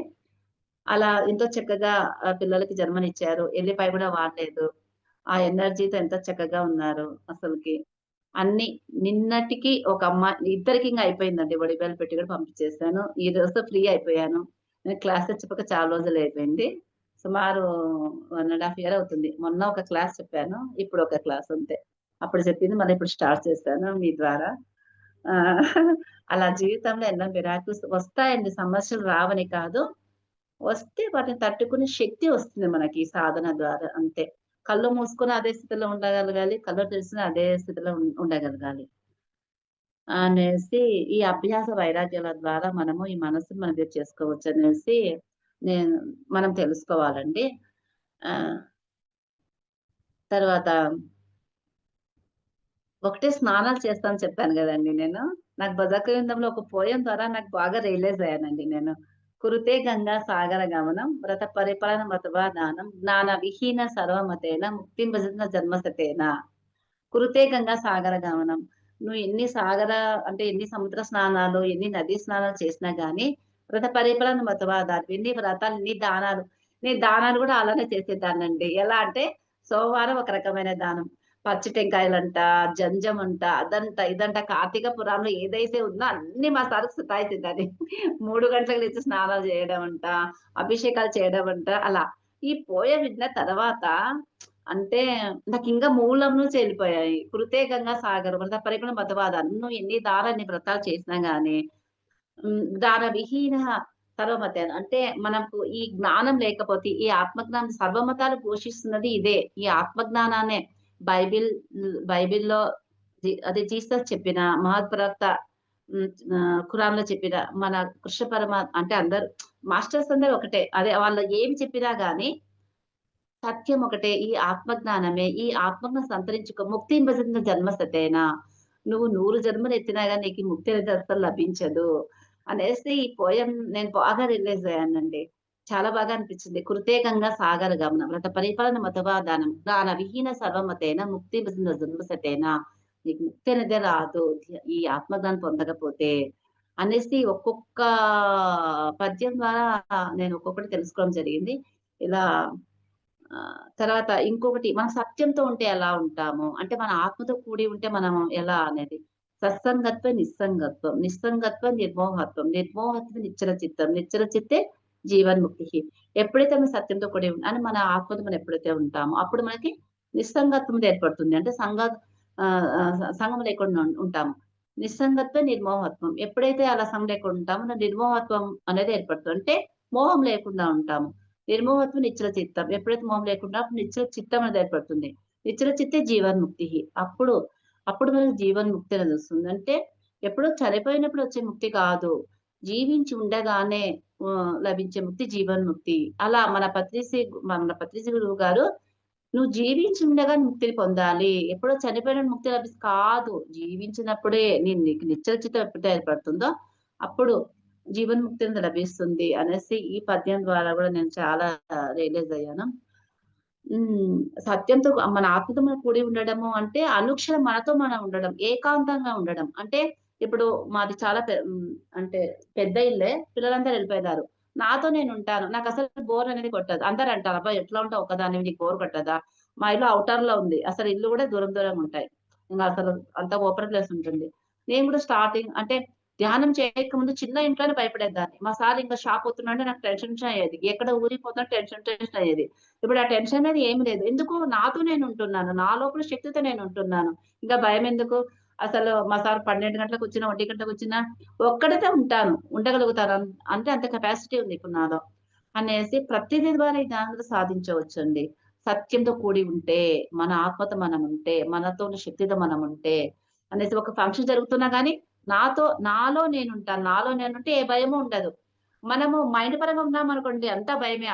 Speaker 2: అలా ఎంతో చక్కగా పిల్లలకి జన్మనిచ్చారు. ఎల్లిపాయ కూడా వాడలేదు. ఆ ఎనర్జీతో ఎంత చక్కగా ఉన్నారు అసలకి. అన్ని నిన్నటికి ఒక ఇద్దరికి ఇంగ అయిపోయిందండి. ఒడిబియ్యాలు పెట్టి కూడా పంపించేసాను. ఈ రోజుతో ఫ్రీ అయిపోయాను. నేను క్లాసెస్ చెప్పక చాలా రోజులయిపోయింది. సుమారు 1 ½ ఇయర్ అవుతుంది. మొన్న ఒక క్లాస్ చెప్పాను. ఇప్పుడు ఒక క్లాస్ అంతే. అప్పుడు చెప్పింది మళ్ళీ ఇప్పుడు స్టార్ట్ చేశాను మీ ద్వారా. ఆహ్, అలా జీవితంలో ఎన్నో మిరాకిల్స్ వస్తాయండి. సమస్యలు రావని కాదు. వస్తే వాటిని తట్టుకునే శక్తి వస్తుంది మనకి ఈ సాధన ద్వారా అంతే. కళ్ళు మూసుకొని అదే స్థితిలో ఉండగలగాలి. కళ్ళు తెరిసిన అదే స్థితిలో ఉండగలగాలి. అనేసి ఈ అభ్యాస వైరాగ్యాల ద్వారా మనము ఈ మనసుని మనం వేరు చేసుకోవచ్చనేసి నేను మనం తెలుసుకోవాలండి. ఆహ్, తర్వాత ఒకటే స్నానాలు చేస్తానని చెప్పాను గదండీ నేను. నాకు భజగోవిందంలో ఒక పోయెమ్ ద్వారా నాకు బాగా రియలైజ్ అయ్యానండి నేను. కురుతే గంగా సాగర గమనం వ్రత పరిపాలన మతవా దానం జ్ఞాన విహీన సర్వమతేన ముక్తిం భజన జన్మసతేన. కురుతే గంగా సాగర గమనం. నువ్వు ఎన్ని సముద్ర స్నానాలు, ఎన్ని నదీ స్నానాలు చేసినా గాని వ్రత పరిపాలన మతవా దానం. ఎన్ని వ్రతాలు, ఎన్ని దానాలు. నేను దానాలు గూడా అలానే చేసేదాన్నండి. ఎలా అంటే సోమవారం ఒక రకమైన దానం. పచ్చి టెంకాయలంట, జంజమంట, అదంట, ఇదంట కార్తీక పురాణంలో ఏదైతే ఉందో అన్నీ మా సార్‌కి సతాయిస్తుందని. 3 గంటలకు లేచి స్నానాలు చేయడం అంట, అభిషేకాలు చేయడం అంట అలా. ఈ పోయెమ్ విన్న తర్వాత అంటే నాకింకా మూలం నుంచి ఎళ్ళిపోయాయి. కృతే గంగా సాగర్ వ్రత పరిపూర్ణ మతవాదాలు. నువ్వు ఎన్ని ఎన్ని వ్రతాలు చేసినా గాని దాన విహీనః సర్వమతేన. అంటే మనకు ఈ జ్ఞానం లేకపోతే ఈ ఆత్మజ్ఞానం సర్వమతాలు పోషిస్తున్నది ఇదే. ఈ ఆత్మజ్ఞానాన్నే బైబిల్ బైబిల్‌లో అది జీసస్ చెప్పిన మహత్ప్రవక్త ఖురాన్‌లో చెప్పిన మన కృష్ణ అంటే అందరూ మాస్టర్స్ అందరూ ఒకటే. అదే వాళ్ళు ఏమి చెప్పినా గాని సత్యం ఒకటే. ఈ ఆత్మజ్ఞానమే. ఈ ఆత్మను సంతరించుకో. ముక్తిం భజన జన్మ సతేనా. నువ్వు 100 జన్మలు ఎత్తినా గాని నీకు ఈ ముక్తి అనేది అస్సలు లభించదు. అనేసి ఈ పోయెమ్ నేను బాగా రియలైజ్ అయ్యానండి. చాలా బాగా అనిపించింది. కృతే గంగా సాగర గమనం. వ్రత పరిపాలన మతవాదానం. దాన విహీన సర్వమతేన ముక్తి భజన జన్మ సతేనా. నీకు ముక్తి అనేదే రాదు. ఈ ఆత్మజ్ఞానం పొందకపోతే. అనేసి ఒక్కొక్క పద్యం ద్వారా నేను ఒక్కొక్కటి తెలుసుకోవడం జరిగింది. ఇలా తర్వాత ఇంకొకటి మనం సత్యంతో ఉంటే ఎలా ఉంటాము? అంటే మన ఆత్మతో కూడి ఉంటే మనం ఎలా అనేది. సత్సంగత్వం, నిస్సంగత్వం. నిస్సంగత్వం నిర్మోహత్వం. నిర్మోహత్వం నిశ్చల చిత్తం. నిశ్చల చిత్తే జీవన్ముక్తిః. ఎప్పుడైతే మనం సత్యంతో కూడి అని మన ఆత్మతో మనం ఎప్పుడైతే ఉంటామో అప్పుడు మనకి నిస్సంగత్వం ఏర్పడుతుంది. అంటే సంగం లేకుండా ఉంటాము. నిస్సంగత్వం, నిర్మోహత్వం. ఎప్పుడైతే అలా సంగం లేకుండా ఉంటామో నిర్మోహత్వం అనేది ఏర్పడుతుంది. అంటే మోహం లేకుండా ఉంటాము. నిర్మోహత్వం నిశ్చల చిత్తం. ఎప్పుడైతే మోహం లేకుండా అప్పుడు నిశ్చల చిత్తం అనేది ఏర్పడుతుంది. నిశ్చల చిత్తే జీవన్ముక్తిః. అప్పుడు, అప్పుడు మనకు జీవన్ముక్తి అనేది వస్తుంది. అంటే ఎప్పుడో చనిపోయినప్పుడు వచ్చే ముక్తి కాదు. జీవించి ఉండగానే లభించే ముక్తి జీవన్ముక్తి. అలా మన పత్రిజీ గురువు గారు నువ్వు జీవించి ఉండగా ముక్తిని పొందాలి. ఎప్పుడో చనిపోయిన ముక్తి కాదు. జీవించినప్పుడే నీకు నిశ్చల చిత్తం ఎప్పుడైతే ఏర్పడుతుందో అప్పుడు జీవన్ముక్తి అనేది లభిస్తుంది అనేసి ఈ పద్యం ద్వారా గూడా నేను చాలా రియలైజ్ అయ్యాను. హ్మ్. సత్యంతో మన ఆత్మతో మనం కూడి ఉండడము అంటే అనుక్షణం మనతో మనం ఉండడం. ఏకాంతంగా ఉండడం. అంటే ఇప్పుడు మాది చాలా అంటే పెద్ద ఇల్లే. పిల్లలందరూ ఎళ్ళిపోయినారు. నాతో నేనుంటాను. నాకసలు బోర్ అనేది కొట్టదు. అందరూ అంటారు, "అబ్బా! ఎట్లా ఉంటావు ఒక్కదానివి నీకు బోర్ కొట్టదా?" మా ఇల్లు ఔటర్‌లో ఉంది. అసలు ఇల్లు గూడా దూరం దూరంగా ఉంటాయి. ఇంగ అసలు అంతా ఓపెన్ ప్లేస్ ఉంటుంది. నేను గూడా స్టార్టింగ్ అంటే ధ్యానం చేయకముందు చిన్న ఇంట్లోనే భయపడేదాన్ని. మా సార్ ఇంక షాప్ అవుతున్నాడంటే నాకు టెన్షన్ అయ్యేది. ఎక్కడ ఊరిపోతున్నా టెన్షన్ అయ్యేది. ఇప్పుడు ఆ టెన్షన్ అనేది ఏమి లేదు. ఎందుకు నాతో నేనుంటున్నాను. నా లోపల శక్తితో నేనుంటున్నాను. ఇంకా భయమెందుకు? అసలు మా సార్ 12 గంటలకు వచ్చినా, 1 గంటలకు వచ్చినా ఒక్కడితే ఉంటాను. ఉండగలుగుతాను. అంటే అంత కెపాసిటీ ఉంది ఇప్పుడు నాలో. అనేసి ప్రతిదీ ద్వారా ఈ జ్ఞానం సాధించవచ్చండి. సత్యంతో కూడి ఉంటే, మన ఆత్మతో మనముంటే, మనతో ఉన్న శక్తితో మనముంటే, అనేసి ఒక ఫంక్షన్ జరుగుతున్నా గాని నాలో నేనుంటాను. నాలో నేనుంటే ఏ భయము ఉండదు. మనము మైండ్ పరంగా ఉన్నామనుకోండి అంతా భయమే.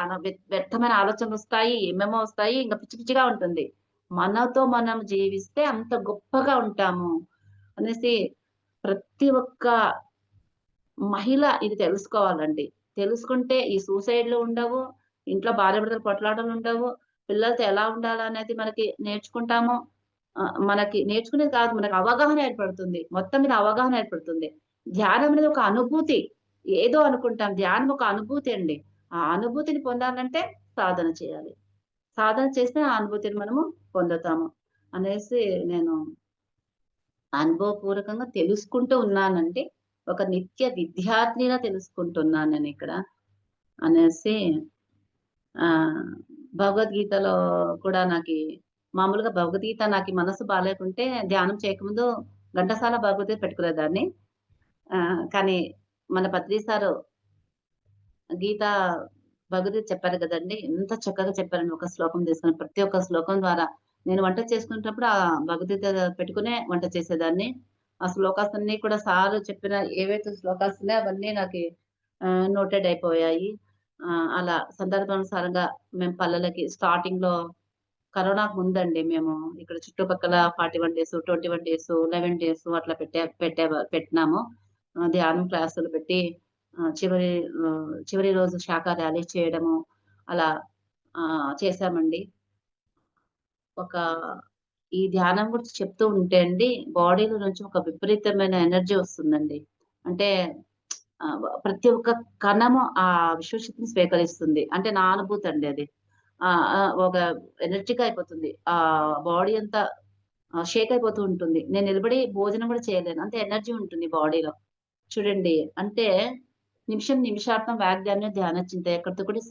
Speaker 2: వ్యర్థమైన ఆలోచనలొస్తాయి. ఏమేమో వస్తాయి. ఇంక పిచ్చి పిచ్చిగా ఉంటుంది. మనతో మనం జీవిస్తే అంత గొప్పగా ఉంటాము అనేసి ప్రతి ఒక్క మహిళ ఇది తెలుసుకోవాలండి. తెలుసుకుంటే ఈ సూసైడ్‌లు ఉండవు. ఇంట్లో భార్యాభర్తల కొట్లాటలుండవు. పిల్లలతో ఎలా ఉండాలనేది మనకి నేర్చుకుంటాము. మనకి నేర్చుకునేది కాదు. మనకు అవగాహన ఏర్పడుతుంది. మొత్తం మీద అవగాహన ఏర్పడుతుంది. ధ్యానం అనేది ఒక అనుభూతి. ఏదో అనుకుంటాం. ధ్యానం ఒక అనుభూతి అండి. ఆ అనుభూతిని పొందాలంటే సాధన చేయాలి. సాధన చేస్తే ఆ అనుభూతిని మనము పొందుతాము. అనేసి నేను అనుభవపూర్వకంగా తెలుసుకుంటూ ఉన్నానండి. ఒక నిత్య విద్యార్థినిలా తెలుసుకుంటున్నాను నేనిక్కడ అనేసి ఆహ్, భగవద్గీతలో కూడా మామూలుగా భగవద్గీత మనసు బాలేకుంటే ధ్యానం చేయకముందు ఘంటసాల భగవద్గీత పెట్టుకునేదాన్ని. కానీ మన పత్రి సారు గీత భగవద్గీత చెప్పారు గదండీ! ఎంత చక్కగా చెప్పారండి. ఒక శ్లోకం తీసుకొని ప్రతి ఒక్క శ్లోకం ద్వారా నేను వంట చేసుకునేటప్పుడు ఆ భగవద్గీత పెట్టుకునే వంట చేసేదాన్ని. ఆ శ్లోకాస్ అన్నీ కూడా సారు చెప్పిన ఏవైతే శ్లోకాస్ ఉన్నాయో అవన్నీ నోటెడ్ అయిపోయాయి. అలా సందర్భానుసారంగా మేము పల్లెలకి స్టార్టింగ్‌లో కరోనాకు ముందండి మేము ఇక్కడ చుట్టుపక్కల 41 డేస్, 21 డేస్, 11 డేస్ అట్లా పెట్టినాము. ధ్యానం క్లాసులు పెట్టి చివరి రోజు శాకాహారాలు చేయడము అలా చేశామండి. ఒక ఈ ధ్యానం గురించి చెప్తూ ఉంటే అండి బాడీలో నుంచి ఒక విపరీతమైన ఎనర్జీ వస్తుందండి. అంటే ప్రతి ఒక్క కణము ఆ విశ్వశక్తిని స్వీకరిస్తుంది. అంటే నా అనుభూతి అండి అది. ఒక ఎనర్జిగా అయిపోతుంది. బాడీ అంతా షేక్ అయిపోతూ ఉంటుంది. నేను నిలబడి భోజనం కూడా చేయలేను. అంత ఎనర్జీ ఉంటుంది బాడీలో. చూడండి అంటే నిమిషార్థం వాగ్దానం ధ్యానచింతయ కృతకోటి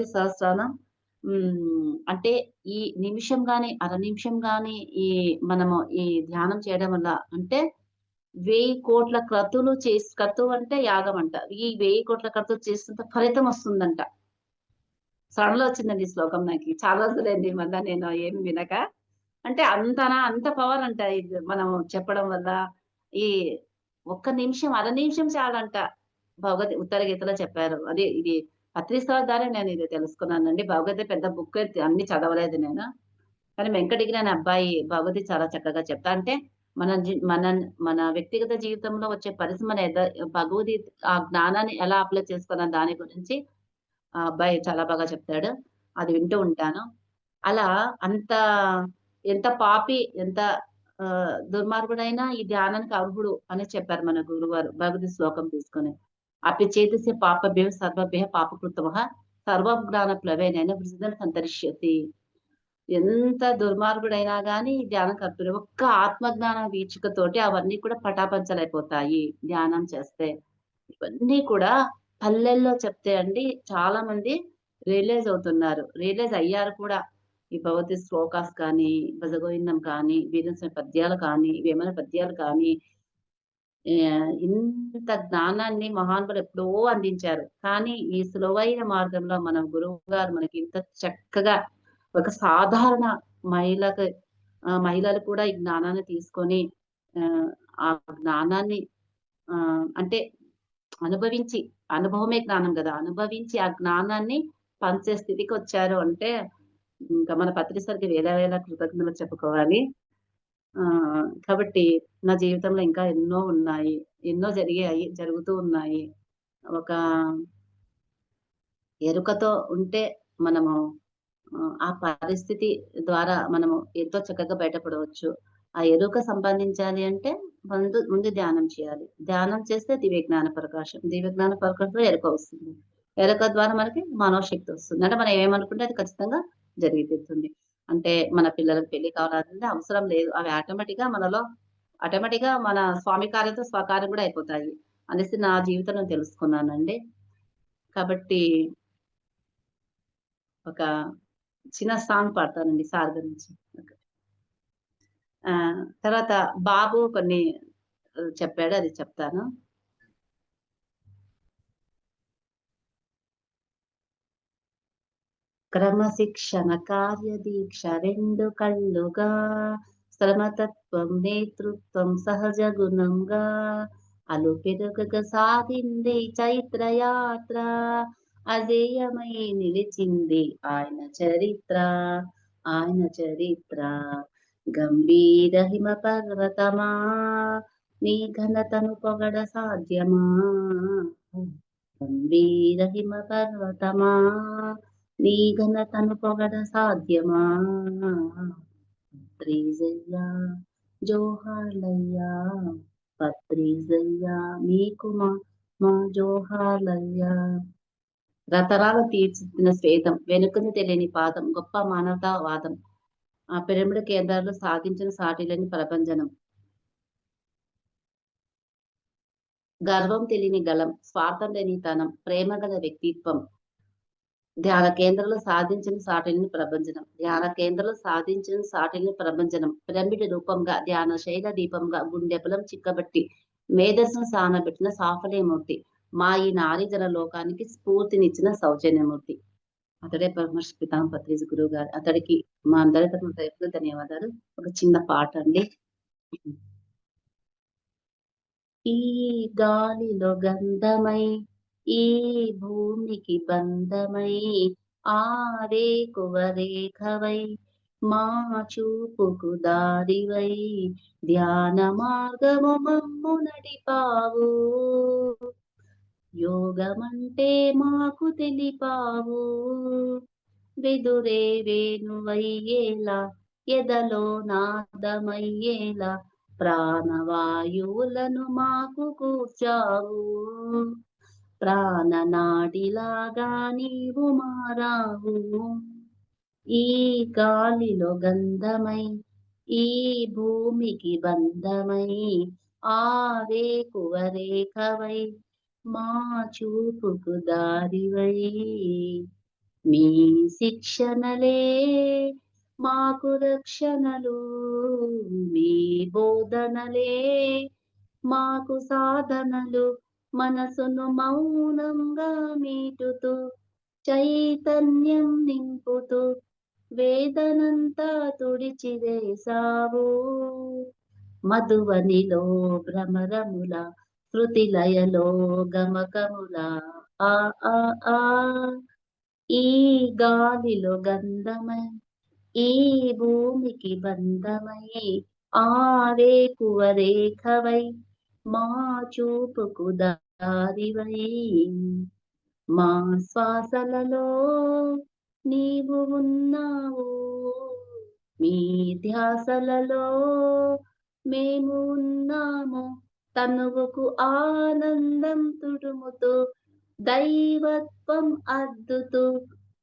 Speaker 2: సహస్రానం అంటే ఈ నిమిషం గాని, అర నిమిషం గాని మనము ఈ ధ్యానం చేయడం వల్ల అంటే 1000,00,00,000 క్రతువు అంటే యాగం అంట. ఈ 1000,00,00,000 క్రతువు చేసినంత ఫలితం వస్తుందంట. సడన్‌లో వచ్చిందండి ఈ శ్లోకం నాకి. చాలా రోజులైంది మళ్ళా నేను ఏమి వినక. అంటే అంత పవర్ అంట ఇది మనం చెప్పడం వల్ల. ఈ ఒక్క నిమిషం, అర నిమిషం చాలంట. ఉత్తర గీతలో చెప్పారు. ఇది పత్రిసార్ ద్వారా నేను ఇది తెలుసుకున్నానండి. భగవద్గీత పెద్ద బుక్ అయితే అన్ని చదవలేదు నేను. కానీ వెంకటగిరి అనే అబ్బాయి భగవద్గీత చాలా చక్కగా చెప్తా అంటే మన జీ మన మన వ్యక్తిగత జీవితంలో వచ్చే పరిస్థితి మన భగవద్గీత ఆ జ్ఞానాన్ని ఎలా అప్లై చేసుకోవాలన్న దాని గురించి ఆ అబ్బాయి చాలా బాగా చెప్తాడు. అది వింటూ ఉంటాను. అలా అంత ఎంత పాపి, ఎంత దుర్మార్గుడైనా ఈ ధ్యానానికి అర్హుడు అని చెప్పారు మన గురువుగారు. భగవద్గీత శ్లోకం తీసుకొని. అపి చేతస్య పాపభ్యః సర్వభ్యః పాపకృతమః సర్వజ్ఞాన ప్లవేనైన వృషిధం సంతరిష్యతి. ఎంత దుర్మార్గుడైనా గాని ధ్యానం కర్తుడు. ఒక్క ఆత్మజ్ఞాన వీచికతోటి అవన్నీ కూడా పటాపంచలైపోతాయి ధ్యానం చేస్తే. ఇవన్నీ కూడా పల్లెల్లో చెప్తే అండి చాలా మంది రియలైజ్ అవుతున్నారు. రియలైజ్ అయ్యారు కూడా. ఈ భగవద్గీత శ్లోకాస్ కానీ, భజగోవిందం కానీ, వీరేంద్ర పద్యాలు కానీ, వేమన పద్యాలు కానీ ఇంత జ్ఞానాన్ని మహానుభావులు ఎప్పుడో అందించారు. కానీ ఈ సులువైన మార్గంలో మన గురువుగారు మనకి ఇంత చక్కగా ఒక సాధారణ మహిళకి మహిళలు కూడా ఈ జ్ఞానాన్ని తీసుకొని ఆ జ్ఞానాన్ని అంటే అనుభవించి అనుభవమే జ్ఞానం గదా! అనుభవించి ఆ జ్ఞానాన్ని పంచే స్థితికొచ్చారు అంటే ఇంకా మన పత్రిసరికి వేల వేల కృతజ్ఞతలు చెప్పుకోవాలి. కాబట్టి నా జీవితంలో ఇంకా ఎన్నో ఉన్నాయి. ఎన్నో జరిగాయి. జరుగుతూ ఉన్నాయి. ఒక ఎరుకతో ఉంటే మనము ఆ పరిస్థితి ద్వారా మనము ఎంతో చక్కగా బయటపడవచ్చు. ఆ ఎరుక సంపాదించాలి అంటే ముందు ధ్యానం చేయాలి. ధ్యానం చేస్తే దివ్య జ్ఞాన ప్రకాశం. దివ్య జ్ఞాన ప్రకాశంలో ఎరుక వస్తుంది. ఎరుక ద్వారా మనకి మనోశక్తి వస్తుంది. అంటే మనం ఏమనుకుంటే అది ఖచ్చితంగా జరిగి తీరుతుంది. అంటే మన పిల్లలకు పెళ్లి కావాలంటే అవసరం లేదు. అవి ఆటోమేటిక్‌గా మన స్వామి కార్యంతో స్వకార్యం కూడా అయిపోతాయి. అనేసి నా జీవితంలో తెలుసుకున్నానండి. కాబట్టి ఒక చిన్న సాంగ్ పాడతానండి సార్ గురించి. తర్వాత బాబు కొన్ని చెప్పాడు అది చెప్తాను. క్రమశిక్షణ కార్యదీక్ష 2 కళ్ళుగా శ్రమతత్వం నేతృత్వం సహజ గుణంగా అలుపెరుగక సాగింది చైత్రయాత్ర అజేయమై నిలిచింది ఆయన చరిత్ర గంభీర హిమ పర్వతమా నీ ఘనతను పొగడ సాధ్యమా గంభీర హిమ పర్వతమా నీ ఘనతను పొగడ సాధ్యమా పత్రిజయ్యా జోహార్లయ్యా పత్రిజయ్యా మీకు మా జోహార్లయ్యా రతరాలు తీర్చిదిద్దిన శ్వేతం వెనుకని తెలియని పాదం గొప్ప మానవతావాదం ఆ పిరమిడ్ కేంద్రాల్లో సాగించిన సాటిలేని ప్రభంజనం గర్వం తెలియని గలం స్వార్థం లేని తనం ప్రేమ గల వ్యక్తిత్వం ధ్యాన కేంద్రంలో సాధించిన సాటిలేని ప్రభంజనం పిరమిడ్ రూపంగా ధ్యాన శైల దీపంగా గుండె బలం చిక్కబట్టి మేధస్సును సానబెట్టిన సాఫల్యమూర్తి మా ఈ నారీజన లోకానికి స్ఫూర్తినిచ్చిన సౌజన్యమూర్తి అతడే పరమర్శి పితామహ పత్రిజీ గురువు గారు. అతడికి మా అందరి తరపున ధన్యవాదాలు. ఒక చిన్న పాట అండి. ఈ గాలిలో గంధమై ఈ భూమికి బంధమై రేఖవై మా చూపుకు దారివై ధ్యాన మార్గము మమ్ము నడిపావు యోగమంటే మాకు తెలిపావు వెదురే వేణువయ్యేలా ఎదలో నాదమయ్యేలా ప్రాణవాయువులను మాకు కూర్చావు ప్రాణనాడిలాగా నీవు మారావు ఈ గాలిలో గంధమై ఈ భూమికి బంధమై ఆవేకువ రేఖవై మా చూపుకు దారివై మీ శిక్షణలే మాకు రక్షణలు మీ బోధనలే మాకు సాధనలు మనసును మౌనంగా మీటుతూ చైతన్యం నింపుతూ వేదనంతా తుడిచివేశావు మధువనిలో భ్రమరముల శృతిలయలో గమకముల ఆ ఆ ఆ ఈ గాలిలో గంధమై ఈ భూమికి బంధమై ఆవేకువ రేఖవై మా చూపుకు దారివై మా శ్వాసలలో నీవు ఉన్నావు మీ ధ్యాసలలో మేము ఉన్నాము తనువుకు ఆనందం తుడుముతూ దైవత్వం అద్దుతూ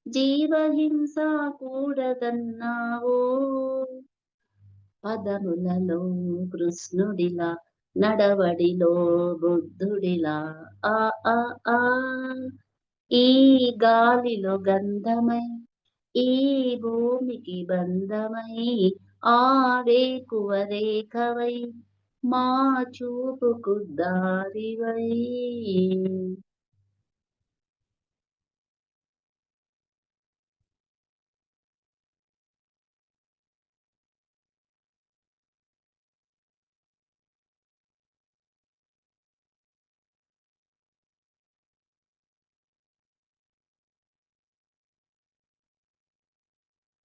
Speaker 2: జీవహింస కూడదన్నావు పదములలో కృష్ణుడిలా నడవడిలో బుద్ధుడిలా ఆ ఆ ఆ ఈ గాలిలో గంధమై ఈ భూమికి బంధమై ఆవేకువ రేఖవై మా చూపుకు దారివై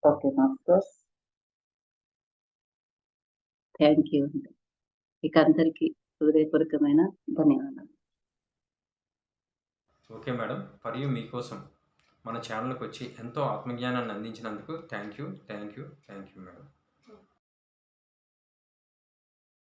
Speaker 2: ఓకే మాస్టర్స్ థ్యాంక్ యూ ఇక అందరికీ హృదయపూర్వకమైన ధన్యవాదాలు
Speaker 1: ఓకే మేడం. ఫర్ యూ మీకోసం మన ఛానల్‌కి వచ్చి ఎంతో ఆత్మజ్ఞానాన్ని అందించినందుకు thank you. Thank you. Thank you madam.